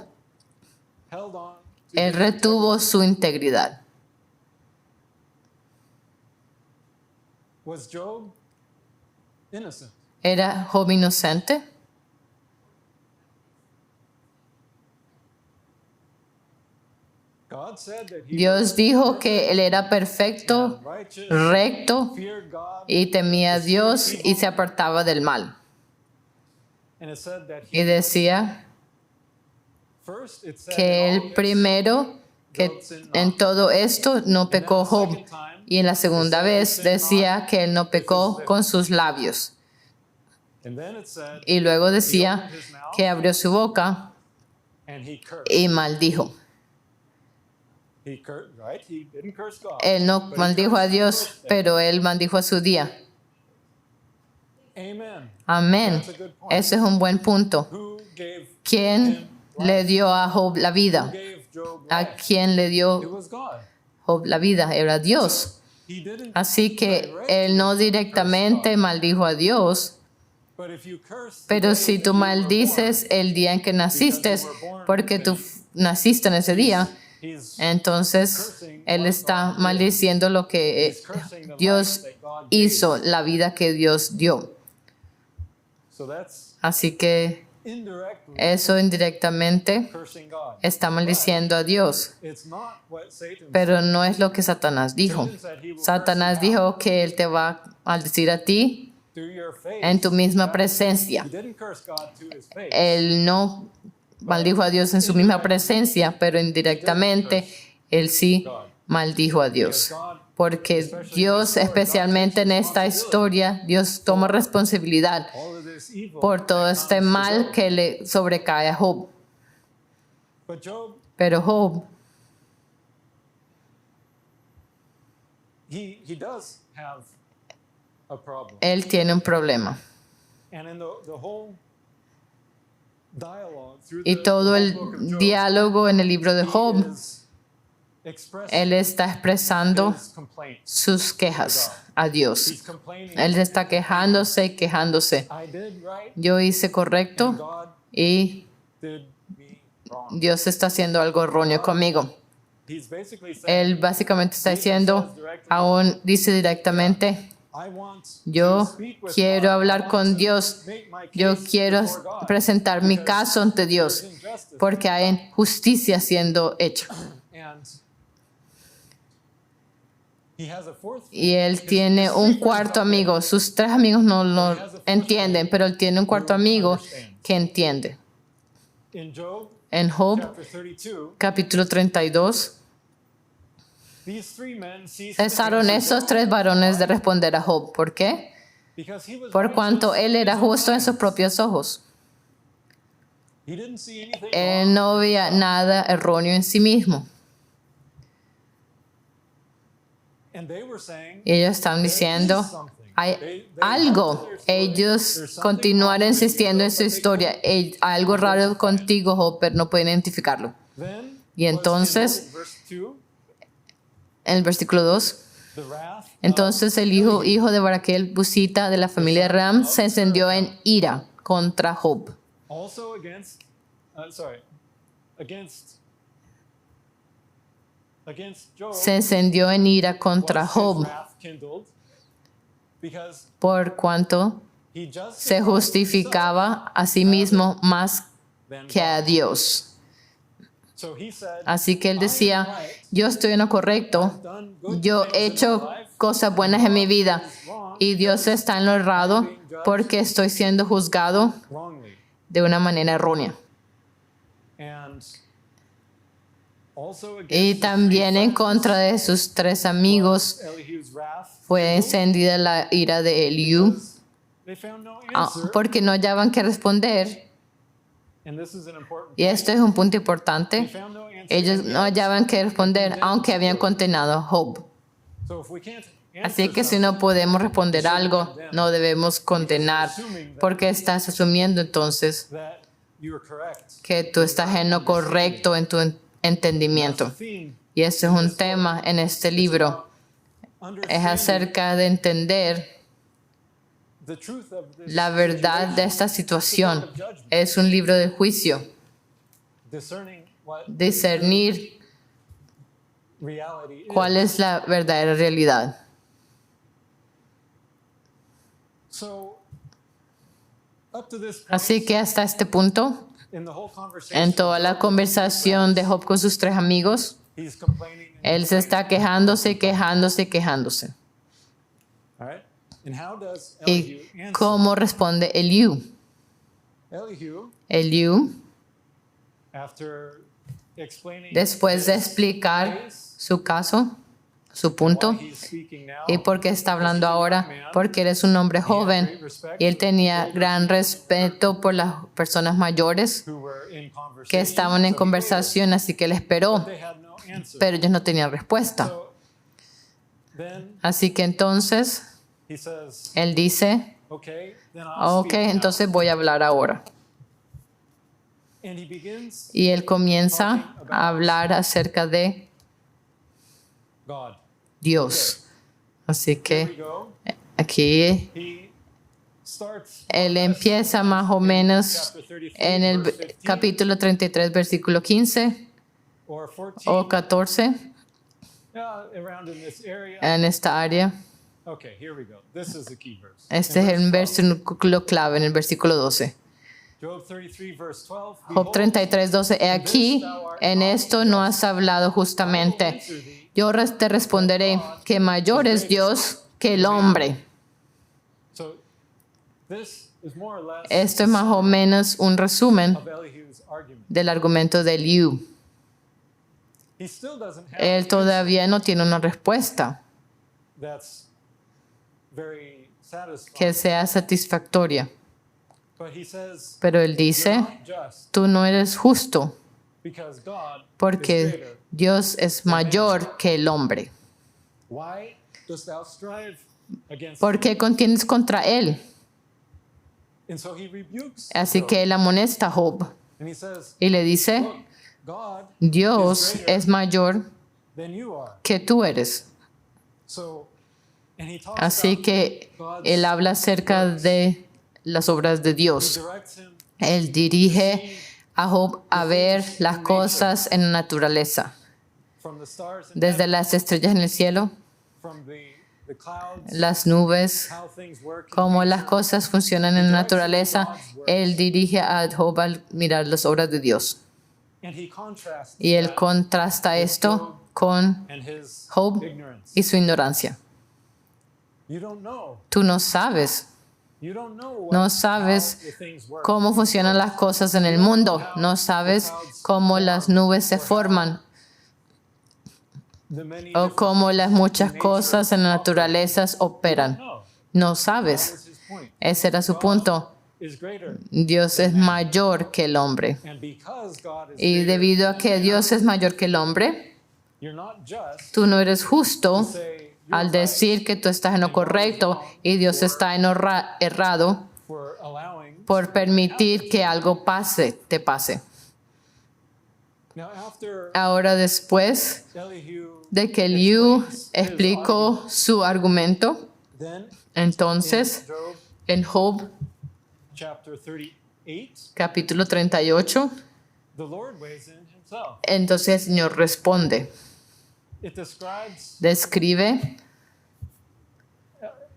held on to él retuvo su integridad. was Job innocent? ¿Era Job inocente? God said that he Dios dijo que él era perfecto, was righteous, recto feared God, y temía a Dios y se apartaba del mal. and it said that Y decía first it said que in all el this, primero, que en todo esto no pecó Job. Y en la segunda vez decía que él no pecó con sus labios. and then it said, Y luego decía que abrió su boca and he cursed. y maldijo. He cursed, right? He didn't curse God. Él no but he maldijo a cursed Dios, the first day. pero él maldijo a su día. Amen. Amén. Ese es un buen punto. Who gave ¿Quién le dio a Job la vida? gave Job ¿A life? quién le It dio was God. Job la vida? Era Dios. He didn't. Así que él no directamente maldijo a Dios, But if you curse the pero day si that tú you were maldices el día en que naciste, porque tú naciste en ese día, born, he's entonces él está maldiciendo lo que cursing the Dios life that God gave. hizo, la vida que Dios dio. So that's Así que indirectly eso indirectamente cursing God. está maldiciendo a Dios. It's not what Satan Pero no es lo que Satanás dijo. Satanás dijo que él te va a maldecir a ti through your faith. en tu misma presencia. He didn't curse God to his face. Él no maldijo a Dios en su misma presencia, pero indirectamente él sí maldijo a Dios. Porque Dios, especialmente en esta historia, Dios toma responsabilidad All of this evil. por todo este mal que le sobrecae a Job. But Job, Pero Job, he does have a problem. él tiene un problema. And in the whole dialogue through Y the todo whole el book of Job, diálogo en el libro de Job, he is expressing él está expresando his complaints. sus quejas a Dios. He's complaining. Él está quejándose y quejándose. I did right, Yo hice and correcto God y did me wrong. Dios está haciendo algo erróneo conmigo. He's basically saying, Él básicamente está diciendo, aún dice directamente, I want yo to speak with quiero God. hablar I want con to Dios, make my yo case quiero before God, presentar mi because caso ante Dios, there's injustice. porque hay injusticia siendo hecha. And he has a fourth Y él tiene un cuarto amigo. Sus tres amigos no lo entienden, pero él tiene un cuarto amigo que entiende. in Job En Job, chapter 32. capítulo 32, These three men ceased cesaron to answer esos Job tres varones de responder a Job. ¿Por qué? because he was Por cuanto righteous él era in his own justo en sus eyes. propios ojos. He didn't see anything Él wrong. no veía nada erróneo en sí mismo. And they were saying, Y ellos estaban there is diciendo, something. hay algo. Ellos continuaron insistiendo en su historia. Algo raro contigo, Job, pero no pueden identificarlo. Then Y entonces, verse 2, en el versículo 2, the wrath entonces el hijo de Baraquel, Busita, de la familia de Ram, se encendió en ira contra Job. also against against Job Se encendió en ira contra was his Job, wrath kindled, because por cuanto he justified se justificaba a sí mismo más than que a God. Dios. So he said, Así que él "I am decía, right, yo estoy en lo correcto, I've done good yo things he in hecho my life, cosas buenas en mi vida is wrong y Dios está en lo errado porque estoy siendo juzgado wrongly." de una manera errónea. And also against Y his también three en sons contra de sus 3 amigos was Elihu's wrath fue kindled, encendida la ira de Eliú, because they found no answer. porque no hallaban que responder. And this is an important Y esto es un punto importante. They found no answer Ellos in no it. hallaban que responder, aunque habían condenado a Job. So if we can't Así answer que si no podemos responder algo, no debemos condenar, porque estás asumiendo entonces that you are correct. que tú estás en lo correcto en tu entendimiento. Theme Y ese es un tema en este libro. Es understanding acerca de entender the truth of this la verdad de esta situación. Es un libro de juicio, discerning what discernir reality cuál is. es la verdadera realidad. So up to this point Así que hasta este punto, in the whole conversation, en toda la conversación de Job con sus 3 amigos, he's complaining and él se está quejándose, quejándose, quejándose. all right? And how does ¿Y Elihu answer? cómo responde Eliú? Elihu, Eliú, after explaining después de explicar su caso, su punto, why he's speaking now, y por qué está hablando ahora, porque él es un hombre joven y él tenía gran respeto por las personas mayores who were in que conversation, estaban en conversación, así que él esperó, they had no answer. pero ellos no tenían respuesta. So then Así que entonces he says, él dice, okay, then I'll ok, speak now. entonces voy a hablar ahora. And he begins Y él comienza a hablar acerca de God. Dios. Así Here we que go. aquí He starts él empieza más o menos chapter 33, en el verse 15, capítulo 33, versículo 15 or 14, o 14, around in this area. en esta área. Okay, here we go. This is the key verse. Este In es el verse 12, versículo clave en el versículo 12. Job 33, verse 12. Job 33, 12. He aquí, en esto no has hablado justamente. Yo te responderé que mayor es Dios que el hombre. So this is more or less Esto es más o menos un resumen of Elihu's argument. del argumento de Eliú. He still doesn't have Él todavía no tiene una respuesta that's very satisfying. que sea satisfactoria. But he says, Pero él you're dice, not just tú no eres justo because God is porque greater. Dios es mayor que el hombre. Why dost thou strive against ¿Por qué contiendes contra él? And so he rebukes Así Job. que él amonesta a Job And he says, y le dice, look, God Dios es mayor than you are. que tú eres. So, and he talks Así about que God's él habla acerca de las obras de he Dios. directs him Él dirige a Job a ver las cosas en la naturaleza, from the stars and desde las estrellas en el cielo, from the clouds, las nubes, how things work. in cómo las nature. cosas funcionan en la naturaleza. Él dirige a Job al mirar las obras de Dios. And he contrasts Y él that contrasta esto con and his Job ignorance. y su ignorancia. You don't know. Tú no sabes, You don't know no how sabes the things work. cómo funcionan las cosas en el mundo. No sabes cómo las nubes se forman The many o different cómo las muchas nature cosas en la naturaleza operan. No, No that sabes. was his point. Ese era su punto. Is greater. Dios es mayor que el hombre. And because God is Y greater, debido a que Dios es mayor que el hombre, you're not just tú no eres to justo say al decir que tú estás en lo correcto y Dios está en lo errado for allowing. por permitir que algo te pase. Now, after Ahora después Elihu de que Eliú explicó su argumento, then entonces in Job en Job chapter 38, capítulo 38, the Lord weighs in himself. entonces el Señor responde, It describes describe,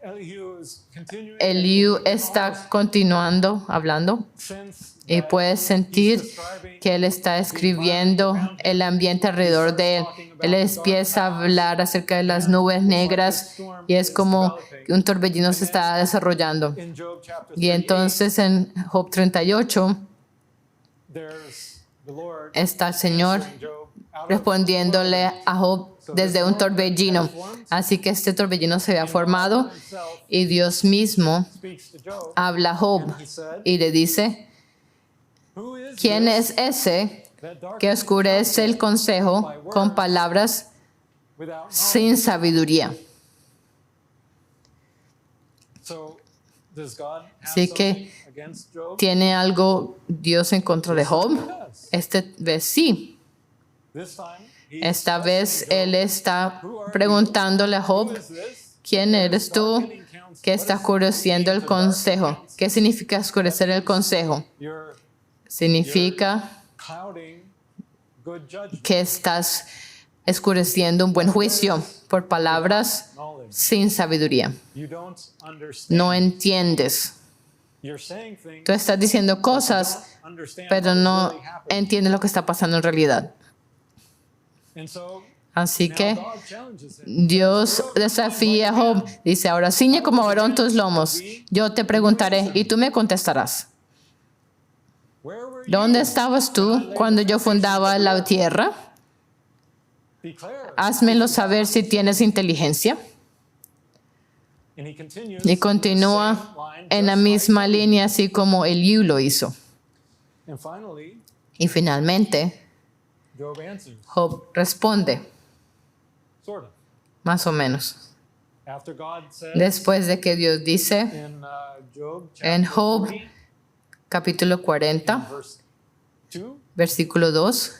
Elihu is continuing. Eliú está continuando hablando Since y that puedes sentir he's describing que él está escribiendo el ambiente alrededor de él. Él empieza a hablar acerca de las nubes negras y es como que un torbellino se está desarrollando. in Job chapter Y 38, entonces en Job 38 there's the Lord está el Señor answering Job out of respondiéndole a Job desde un torbellino. Así que este torbellino se había formado himself y Dios mismo speaks to Job. habla a Job He said, y le dice, who is ¿quién this es ese that darkens que oscurece el consejo con palabras without knowledge? sin sabiduría? So, does God have Así que something against Job? ¿tiene algo Dios en contra de Job? Esta vez sí. This time, Esta vez él está preguntándole a Job, who is this? ¿quién eres tú que está oscureciendo el consejo? ¿Qué significa oscurecer el consejo? You're Significa clouding good judgment, que estás escureciendo un buen juicio por palabras knowledge. sin sabiduría. You don't understand. No entiendes. You're saying things, Tú estás diciendo cosas, don't understand pero what no really happened. entiendes lo que está pasando en realidad. And so, Así now que God challenges him. Dios desafía a Job. Dice, ahora ciñe como varón tus lomos. Yo te preguntaré y tú me contestarás. Where were you? ¿Dónde estabas tú cuando yo fundaba la tierra? Declare. Házmelo saber si tienes inteligencia. And he continues Y continúa in the same line, en la just like misma línea, así como Eliú lo hizo. And finally, Y finalmente, Job answers, Job responde, sort of. más o menos. After God says Después de que Dios dice in Job en chapter Job 40, capítulo 40, verse 2, versículo 2,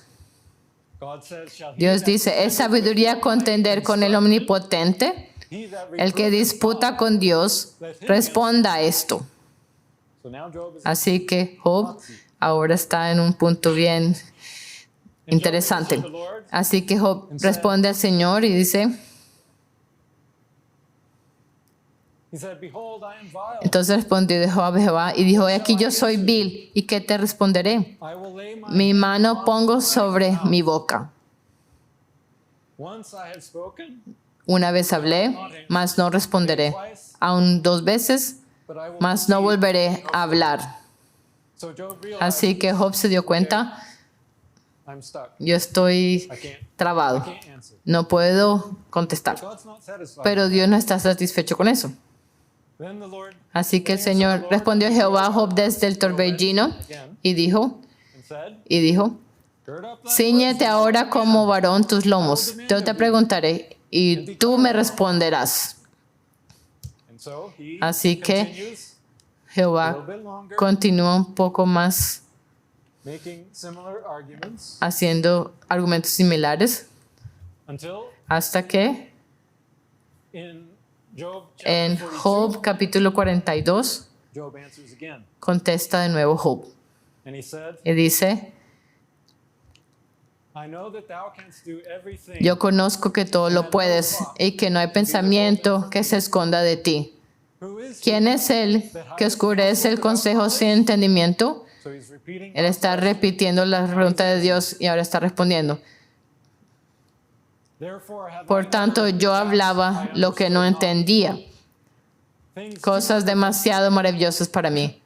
God says, shall he Dios that dice, ¿es sabiduría contender con el omnipotente? he that El que disputa con Dios, responda a esto. So now Job is Así que Job ahora está en un punto bien interesante. Así que Job responde al Señor y dice, he said, behold, I am vile. entonces respondió Job a Jehová y dijo, he aquí yo soy vil, ¿y qué te responderé? I will lay my Mi hand mano upon pongo my sobre mouth. mi boca. Once I have spoken, Una vez hablé, mas no responderé. Aún 2 veces, but I will mas no proceed. volveré a hablar. So Job realized, Así que Job se dio cuenta, I'm stuck. yo estoy I can't trabado, answer. no puedo contestar. God's not satisfied. Pero Dios no está satisfecho con eso. Then the Lord Así que el Señor respondió a Jehová a Job desde el torbellino y dijo, said, gird up thy ciñete ahora como varón tus lomos. Yo te preguntaré y tú me responderás. And so he Así que continues a Jehová little bit longer, continúa un poco más making similar arguments haciendo argumentos similares until hasta que in Job en chapter 42, Job capítulo 42 Job answers again. contesta de nuevo Job And he said, y dice, I know that thou canst do everything. yo conozco que todo lo puedes y que no hay pensamiento que se esconda de ti. Who is he? ¿Quién es él que oscurece el consejo sin entendimiento? So he's repeating Él está repitiendo la pregunta de Dios y ahora está respondiendo. Therefore have Por I tanto, uttered yo that hablaba I lo que no understood not. entendía, Things cosas demasiado maravillosas para mí,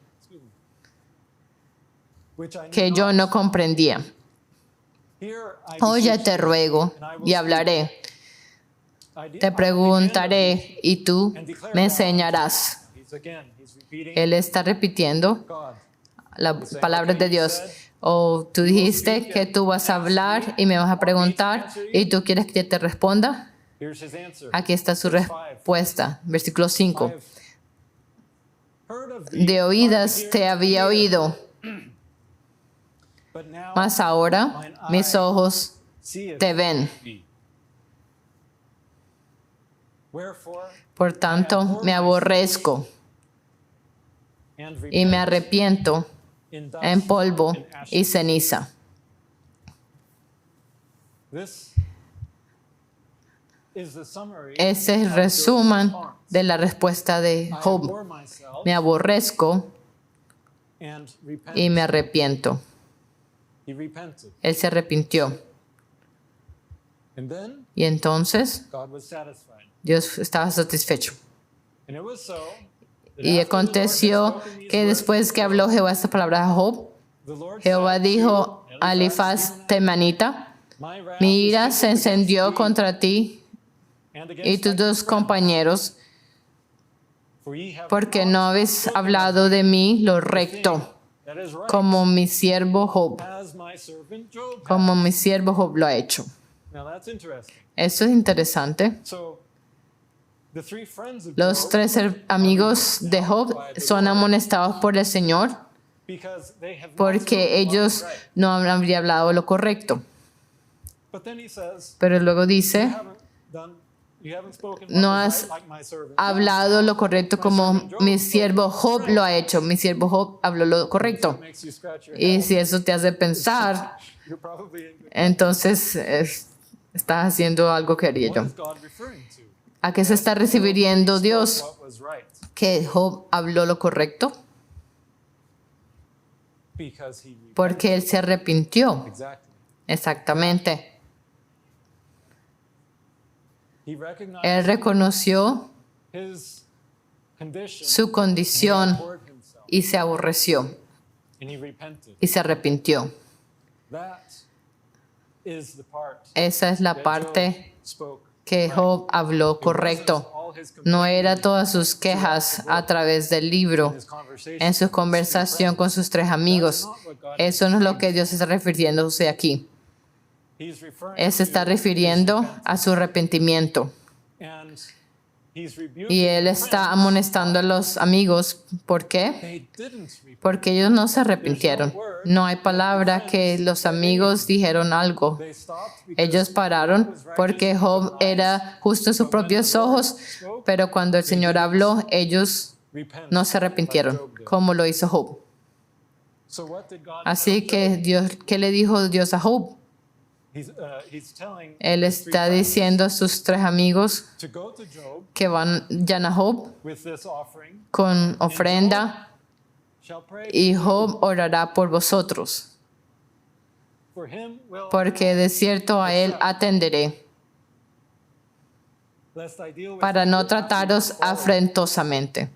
which I knew que yo no not. comprendía. Here I Oye, beseech te thee, ruego and I will y hablaré. speak. Te preguntaré y tú And declare me thou enseñarás. He's repeating Él está repitiendo God. las palabras de Dios. O tú dijiste que tú vas a hablar y me vas a preguntar y tú quieres que yo te responda. Here's his answer. Aquí está su Verse 5. respuesta. Versículo 5. I've heard of thee De oídas te había oído, but now mas ahora mine mis eye ese seeth te ven. thee. Wherefore Por tanto, me aborrezco and y me repent arrepiento in dust en polvo and ashes. y ceniza. This is the summary Ese es el of Job's resumen response. de la respuesta de I Job. abhor myself Me aborrezco and repent. y me arrepiento. He repented. Él se arrepintió. And then Y entonces God was satisfied. Dios estaba satisfecho. And it was so that Y after the Lord had aconteció spoken these que words, después que habló Jehová esta palabra a Job, the Lord Jehová said dijo to a Elifaz temanita, My wrath mi is ira se kindled encendió against thee contra ti and y against tus thy dos friends, compañeros, for ye have porque not no habéis spoken hablado de mí lo the thing recto, that is right, como mi siervo Job, as my servant Job hath. como mi siervo Job lo ha hecho. Now that's interesting. Esto es interesante. So the three friends of Los Job, tres amigos de Job son amonestados por el Señor because they have not spoken porque what was ellos right. no habrían hablado lo correcto. But then he says, Pero luego dice, you haven't spoken no what was has right, like my servant Job. hablado lo correcto como mi siervo Job lo ha hecho. Mi siervo Job habló lo That correcto. makes you scratch your Y head. si eso te hace pensar, You're probably in good. entonces estás haciendo algo que haría What yo. is God referring to? ¿A qué se está refiriendo Dios? What was right? ¿Que Job habló lo correcto? Because he repented. Porque él se arrepintió. Exactly. Exactamente. He recognized Él reconoció his condition su condición and he abhorred himself, y se aborreció and he repented. y se arrepintió. That is the part Esa es la that parte Job spoke que right. Job habló It wasn't correcto. all his No complaining era todas sus quejas a través del libro, in his conversation en su with his three conversación con friends. sus tres amigos. Eso no es lo que Dios está refiriéndose aquí. He's referring Él se está to his refiriendo repentance. a su arrepentimiento. And he's rebuking Y él the está friends. amonestando a los amigos. ¿Por qué? They didn't repent. Porque ellos no se arrepintieron. No hay palabra que los amigos dijeron algo. They stopped because Ellos pararon porque Job era justo en sus propios ojos, pero cuando el Señor habló, ellos repent no se arrepintieron, like Job did. como lo hizo Job. So what did God Así tell que Job? Dios, ¿qué le dijo Dios a Job? He's telling Él his three está friends diciendo a sus tres amigos to go to Job que vayan a Job with this offering, con ofrenda shall pray y Job orará por vosotros, for him will porque de cierto a él atenderé, lest I deal with para you no after trataros your folly, afrentosamente,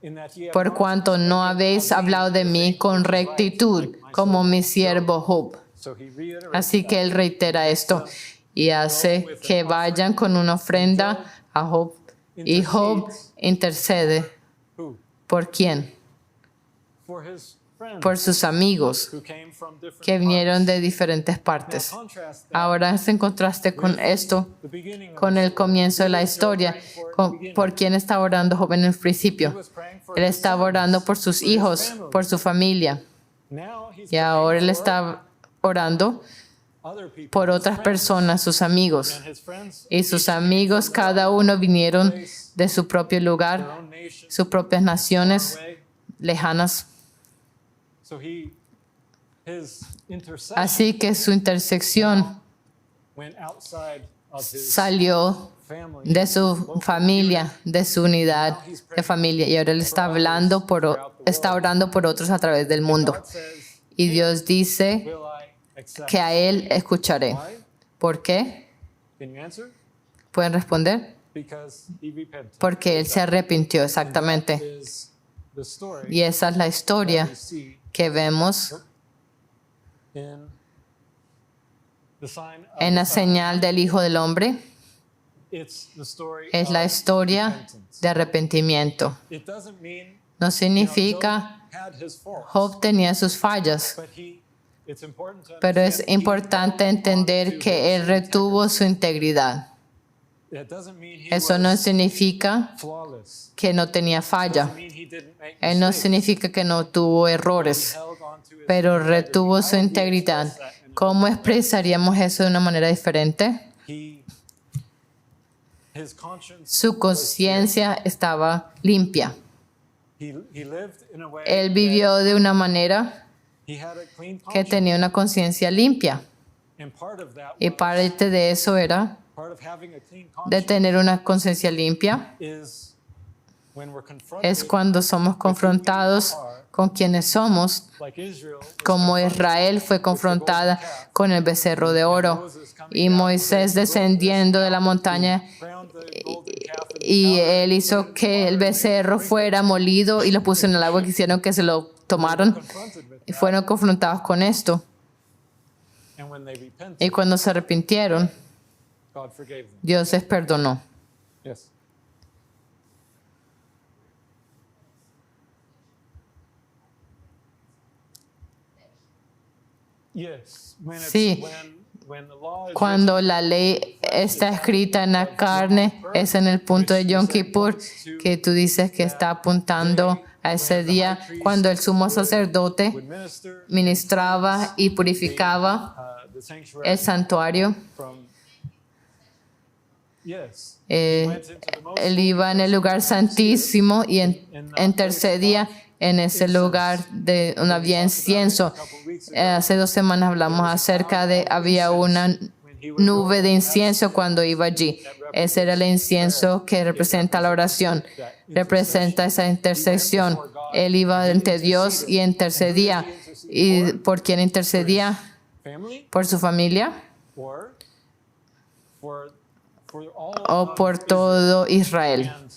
in that ye have por not cuanto no spoken habéis of me hablado de the mí thing con which is right, rectitud, like my como servant mi Job. siervo Job. So he reiterates Así que that. él reitera esto y hace que vayan con una ofrenda a Job. Y Job intercede. Who? ¿Por quién? For his friends Por sus amigos who came from different que vinieron parts. de diferentes Now partes. contrast that Ahora es en contraste con esto, the beginning of con the el story. comienzo de la Who was Job historia. praying for at the Con- beginning? ¿Por quién estaba orando Job en el He principio? was praying for Él his estaba sons, orando por sus for his hijos, family. por su familia. Now he's Y ahora él praying está orando for other people, por his otras friends. personas, sus amigos. And his friends, Y sus each came amigos, from their cada own uno vinieron place, de su propio their lugar, own nation, sus propias far naciones away. lejanas. So his intercession Así que su intersección went outside of his salió family. de su familia, de su unidad de familia. Y ahora él está hablando está orando por otros a través del mundo. God says, Y Dios dice will I accept? que a él escucharé. Why? ¿Por qué? Can you answer? ¿Pueden responder? Because he repented. Porque él se arrepintió, exactamente. That is the story Y esa es la that historia we see que vemos in the sign of en la the Son. señal del Hijo del Hombre. It's the story Es la of historia repentance. de arrepentimiento. It doesn't mean No you know, significa Job had his faults, Job tenía sus fallas, but it's important to pero es understand he importante held on entender to que his él retuvo su integridad. It doesn't mean he Eso no was significa flawless. que no tenía falla. Doesn't mean he didn't make No mistakes. significa que no tuvo He errores, held on to his pero integrity. retuvo How su would we integridad. express that in a ¿Cómo different way? expresaríamos eso de una manera diferente? His conscience Su was clear. conciencia estaba limpia. He lived in a way Él vivió de una manera that he had a clean que conscience. tenía una conciencia limpia. And part of that Y was, parte de eso era part of having a clean de conscience tener una conciencia limpia. is when we're confronted Es cuando somos confrontados con quienes somos, like Israel was como confronted Israel fue confrontada con el becerro de oro y Moisés descendiendo de la montaña, crowned the golden calf in the y powder, él hizo que el becerro fuera molido y lo puso en el agua, que hicieron que se lo tomaron confronted with y that. fueron confrontados con esto. And when they repented, Y cuando se arrepintieron, God forgave them. Dios les perdonó. Yes. Yes. When it's, Sí. when the law is Cuando la ley está escrita en la carne, es en el punto de Yom Kippur que tú dices que está apuntando a ese día cuando el sumo sacerdote would minister ministraba y purificaba the sanctuary el santuario. from yes. Eh, Went into the most Él iba en el lugar santísimo y intercedía en ese lugar de donde había incienso. Hace 2 semanas hablamos acerca de había una nube de incienso cuando iba allí. Ese era el incienso que representa la oración, representa esa intercesión. Él iba ante Dios y intercedía. ¿Y por quién intercedía? family ¿Por su familia or for all o of por todo Israel? and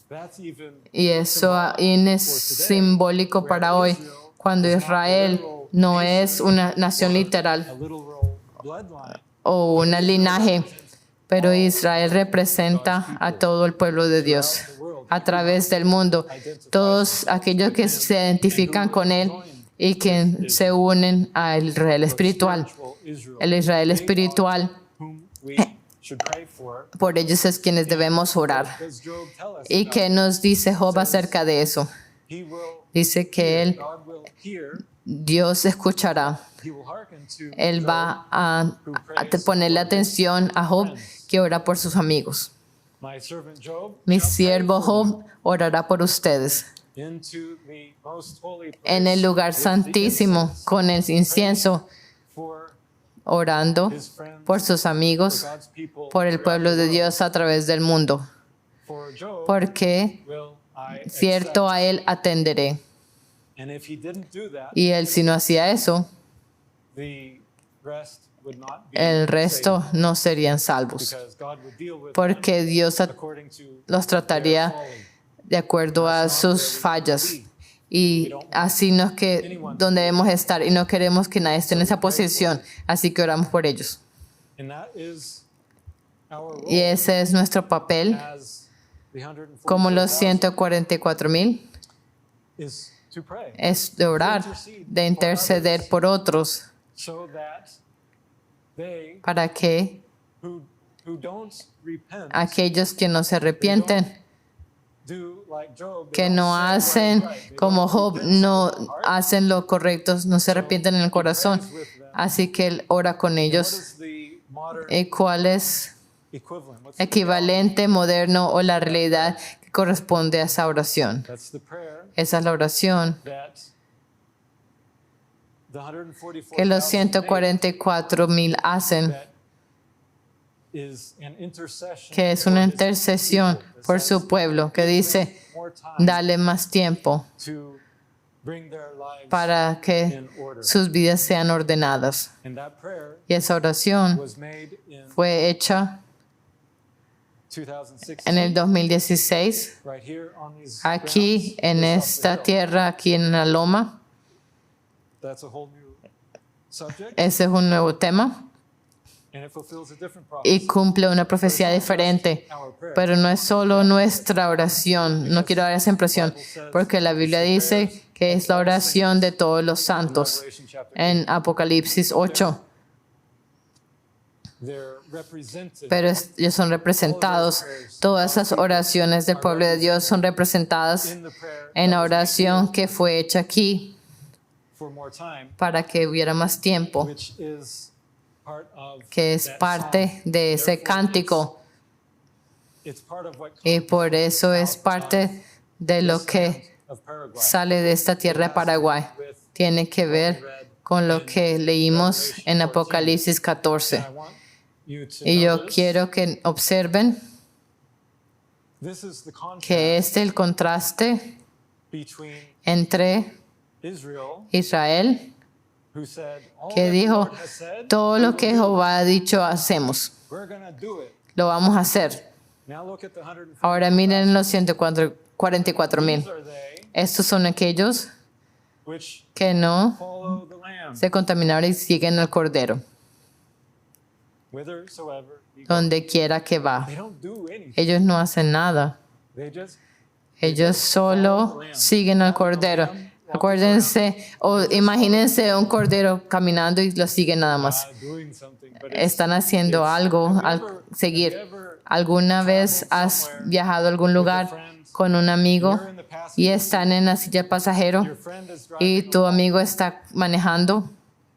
that's even Y eso aún es simbólico para hoy, cuando Israel no es una nación literal a literal bloodline o un linaje, pero Israel representa a todo el pueblo de Dios a través del mundo. Todos aquellos que se identifican con Él y que se unen al Israel espiritual. Israel El Israel espiritual, whom we should pray for. por ellos es quienes debemos orar. Does Job tell us ¿Y about qué nos dice Job acerca de eso? He will Dice que él, God will hear, Dios escuchará. he will hearken to Él Job, va a ponerle atención a Job, que ora por sus amigos. my servant Job, Mi shall siervo pray for Job orará por ustedes you into the most holy place en el lugar with the santísimo incense, con el incienso, for orando his friends, por sus for amigos, God's people, por el throughout pueblo the de world. Dios a través del mundo. For Job Porque will I cierto accept. a él atenderé. And if he didn't do that, Y él, si no hacía eso, the rest would not be el resto saved, no serían salvos, because God would deal with them porque Dios according to los their trataría folly. de acuerdo a sus fallas. Y así no es que donde debemos estar, y no queremos que nadie esté en esa posición, así que oramos por ellos. And that is our Y role ese es nuestro papel, as the como los 144,000 144,000, is to pray, es de orar, de interceder por otros, so that they para que who don't repent aquellos que no se arrepienten, do like Job, they que don't no say what is hacen right. They como don't Job, repent no in their heart. hacen lo correcto, no se arrepienten en el corazón. Prays with them. Así que él ora con What ellos. is the modern ¿Y cuál es equivalent? What's the equivalente, moderno o la realidad que corresponde a esa oración? That's the prayer Esa es la oración that the que los 144,000 144,000 hacen, that is an intercession que es for una his intercesión people, that por says, su pueblo, que dice, more time dale más tiempo to bring their lives para que in order. sus vidas sean ordenadas. And that prayer Y esa oración was made in fue hecha 2016, en el 2016, right here on these aquí grounds, en just up the esta hill. tierra, aquí en la loma. That's a whole new subject, Ese es un nuevo tema and it fulfills a different y prophecy. cumple una profecía diferente. Our prayer. Pero no es solo nuestra oración, no quiero dar esa impresión, porque la Biblia dice que es la oración de todos los santos Revelation chapter 8, en Apocalipsis 8. their represented. pero ellos son representados. Todas esas oraciones del pueblo de Dios son representadas in the prayer en la that was made oración que fue hecha aquí for more time, para que hubiera más tiempo, which is part of que es that parte song. de ese Therefore, cántico. it's part of what Y comes por eso es out of parte de lo this que land of Paraguay. sale de esta tierra de Paraguay. Tiene que ver con lo que leímos en Apocalipsis 14. And I want you to Y yo notice quiero que observen this is the contrast que este es el contraste between entre Israel, Israel, who said, all que that the dijo, Lord has said, todo we lo will que do. Jehová ha dicho hacemos, We're going to do it. lo vamos a hacer. Now look at the 144,000. Ahora miren los 144,000. These are they Estos son aquellos which que no follow the Lamb, se contaminaron y siguen al Cordero, whithersoever he goes. donde quiera que va. They don't do anything. Ellos no hacen nada. They just Ellos solo siguen al Cordero. Acuérdense o imagínense un cordero caminando y lo siguen nada más. doing something. But Están haciendo algo al seguir. ¿Alguna vez has viajado a algún lugar con un amigo you're in the passenger, y están en la silla pasajero your friend is y driving, tu amigo está manejando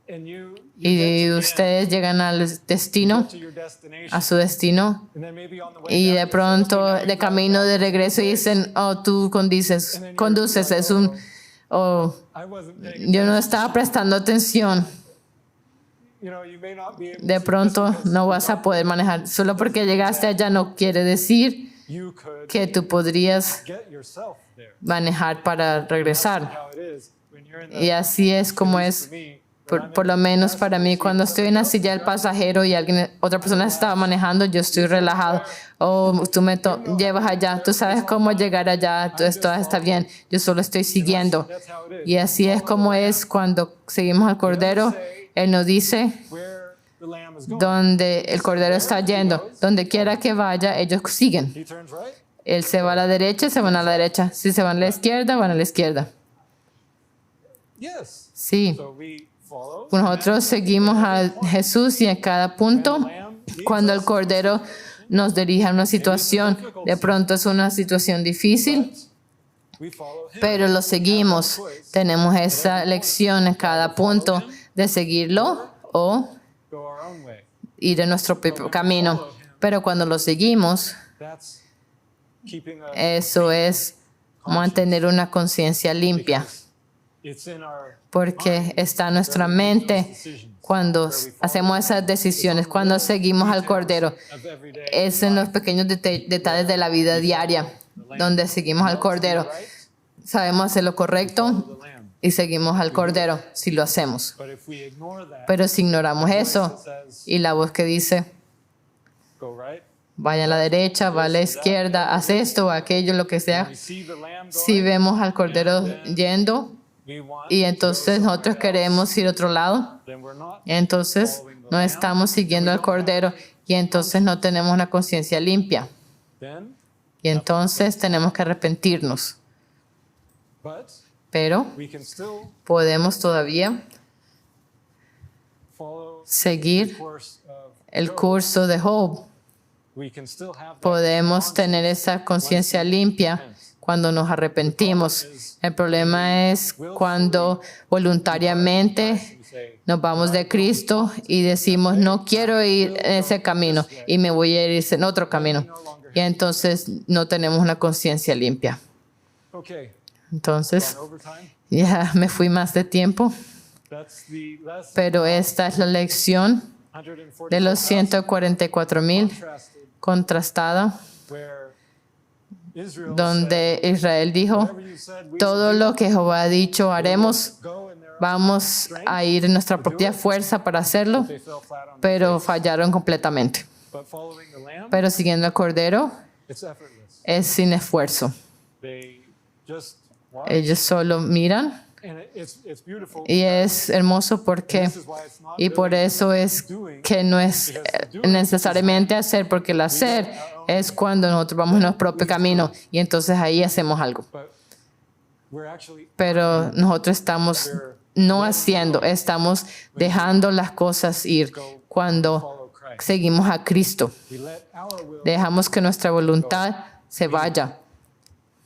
and you y get to ustedes llegan al destino, to your destination, a su destino, and then maybe on the way y down, de pronto de camino de regreso dicen, oh, tú conduces, es un, oh, I wasn't paying yo no estaba prestando atención. you know, you may not be able De to, pronto just because no vas a poder manejar. Solo porque llegaste allá no quiere decir you could que tú podrías get yourself there. manejar para regresar. How it is when you're in the, Y así es como es, for me, por lo menos para mí, cuando estoy en la silla del pasajero y otra persona está manejando, yo estoy relajado. Oh, tú me llevas allá, tú sabes cómo llegar allá, todo está bien, yo solo estoy siguiendo. that's how it is. Y así es como es cuando seguimos al Cordero. Él nos dice Where the lamb is going. donde el Cordero está yendo. Donde quiera que vaya, ellos siguen. He turns right. Él se va a la derecha, se van a la derecha. Si se van a la izquierda, van a la izquierda. Yes. Sí. So we follow. Nosotros seguimos a Jesús y en cada punto, cuando el Cordero nos dirige a una situación, de pronto es una situación difícil, We follow him. pero lo seguimos. Tenemos esa lección en cada punto de seguirlo o Go our own way. ir en nuestro propio camino. Pero cuando lo seguimos, That's keeping a eso es mantener una conciencia limpia, it's in our porque está en nuestra mente cuando hacemos esas decisiones, cuando seguimos al Cordero. of every day. Es en los pequeños detalles de la vida diaria donde seguimos al Cordero. Sabemos hacer lo correcto The lamb. y seguimos al Cordero si lo hacemos. But if we ignore that, Pero si ignoramos eso it says y la voz que dice, go right. vaya a la derecha, va a la izquierda, haz esto o aquello, lo que sea. We see the lamb Si going. vemos al Cordero yendo We want y to entonces go nosotros somewhere else. queremos ir a otro lado, Then we're not. entonces no estamos siguiendo al Cordero y entonces no tenemos una conciencia limpia. Then, Y entonces tenemos que arrepentirnos. but Pero we can still podemos todavía follow the seguir course of el Job. curso de Job. We can still have that Podemos tener esa conciencia limpia cuando nos arrepentimos. El problema es cuando voluntariamente we say, nos vamos de Cristo y decimos, no quiero ir en ese camino y me voy a ir en otro camino. Y entonces no tenemos una conciencia limpia. okay, Entonces, gone overtime. ya me fui más de tiempo, That's the lesson. pero esta es la lección de los 144,000 contrasted, contrastada, where Israel donde Israel dijo, said, "Whatever you said, we todo shall do." lo que Jehová ha dicho haremos, Go in their own- vamos a ir en nuestra propia fuerza para hacerlo, They fell flat on their pero face. fallaron completamente. But following the lamb, Pero siguiendo al Cordero it's effortless. es sin esfuerzo. They just watch, Ellos solo miran and it's beautiful. y es hermoso porque, This is why it's not y por really eso es doing, que no es necesariamente hacer, porque el hacer es cuando nosotros vamos en nuestro propio camino y entonces ahí hacemos algo. but we're actually Pero nosotros estamos no haciendo, estamos dejando las cosas ir cuando follow Christ. seguimos a Cristo. We let our will, Dejamos que nuestra voluntad se vaya.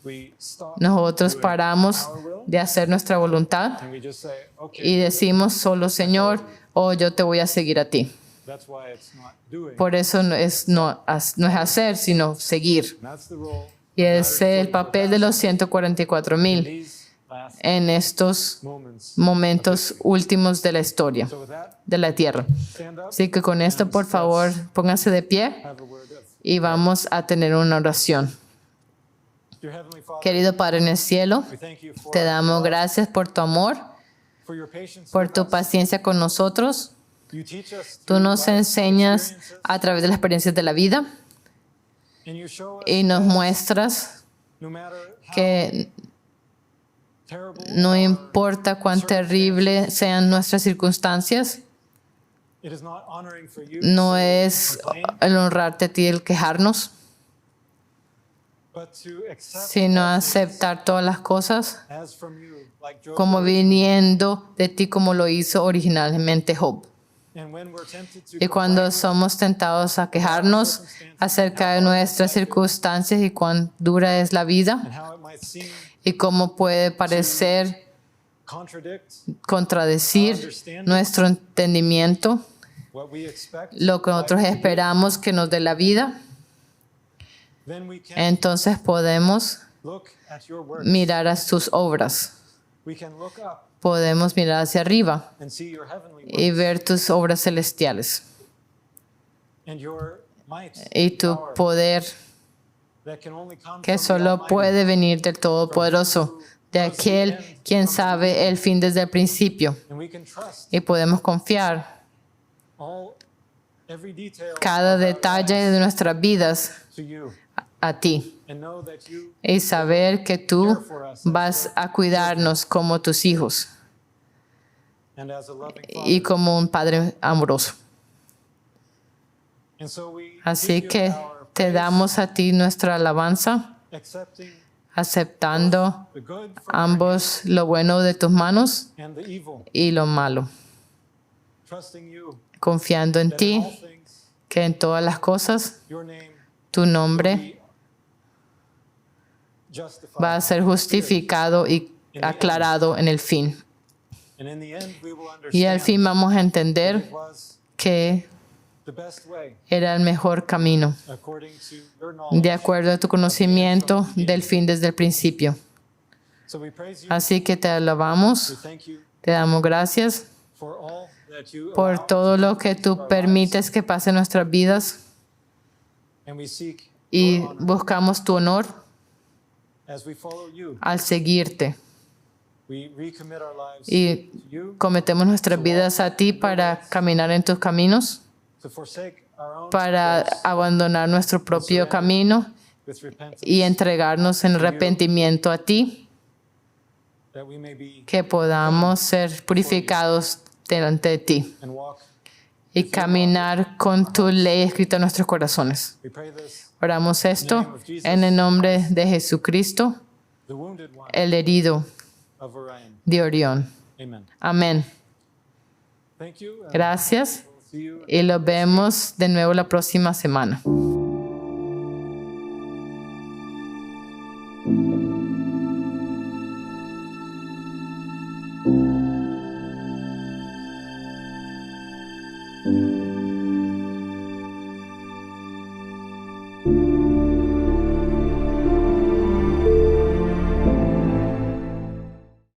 we stop Nosotros doing paramos our will, de hacer nuestra voluntad and we just say, okay, y decimos solo, Señor, oh, yo te voy a seguir a ti. that's why it's not doing. Por eso no es hacer, sino seguir. And that's the role Y ese es el papel de los 144,000 these last en estos moments. momentos últimos de la historia So with that, de la tierra. stand up, Así que con esto, por favor, pónganse de pie have a word of y vamos a tener una oración. your Heavenly Father. Querido Padre en el cielo, We thank you te damos gracias por tu amor, for your patience. por with tu us. paciencia con nosotros. You teach us Tú through nos life enseñas experiences, a través de las experiencias de la vida and you show us y nos that muestras no matter how que terrible no or importa cuán terrible sean nuestras circunstancias, it is not honoring for you no to es complain, el honrarte a ti el quejarnos, but to accept sino all things aceptar todas las cosas as from you, like Job como does. viniendo de ti como lo hizo originalmente Job. And when we're tempted to Y cuando complain, somos tentados a quejarnos acerca de nuestras circunstancias y cuán dura es la vida and how it might seem y cómo puede parecer contradict contradecir nuestro entendimiento, what we expect, lo que nosotros esperamos que nos dé la vida, then we can entonces podemos look at your works. mirar a tus obras, We can look up podemos mirar hacia arriba and see your heavenly y works ver tus obras celestiales and your might y tu power poder that can only come que from the solo Almighty. puede venir del Todopoderoso, de aquel quien sabe el fin desde el principio. And we can trust Y podemos confiar every detail cada of our detalle lives de nuestras vidas to you a ti and know that you y saber que tú vas a cuidarnos como tus hijos and as a loving Father. y como un Padre amoroso. And so we Así give you que our te praise, damos a ti nuestra alabanza, accepting aceptando the good from ambos lo bueno de tus manos your hand and the evil, y lo malo, trusting you confiando en that in all ti, things que en todas las cosas your name tu will nombre be justified. va a ser justificado y aclarado en el fin. And in the end we will Y al fin understand vamos a that entender it was que the best way era el mejor camino, according to your knowledge. de acuerdo a tu conocimiento del fin desde el principio. So we praise you. Así que te We alabamos, thank you te damos gracias for all that you por allow todo to lo come que into tú our permites que pase en nuestras vidas lives. And we seek y your honor buscamos tu honor as we follow you. al seguirte We recommit our lives y to you, cometemos nuestras vidas a ti para caminar en tus caminos, to forsake our own para course abandonar nuestro propio camino with repentance, y entregarnos en arrepentimiento a ti, that we may be que podamos ser purificados delante de ti and walk. y caminar con tu ley escrita en nuestros corazones. We pray this, Oramos esto en el nombre de Jesucristo, the wounded one el herido of Orion. de Orión. Amen. Amén. Thank you. And Gracias we'll see you y los vemos de nuevo la próxima semana.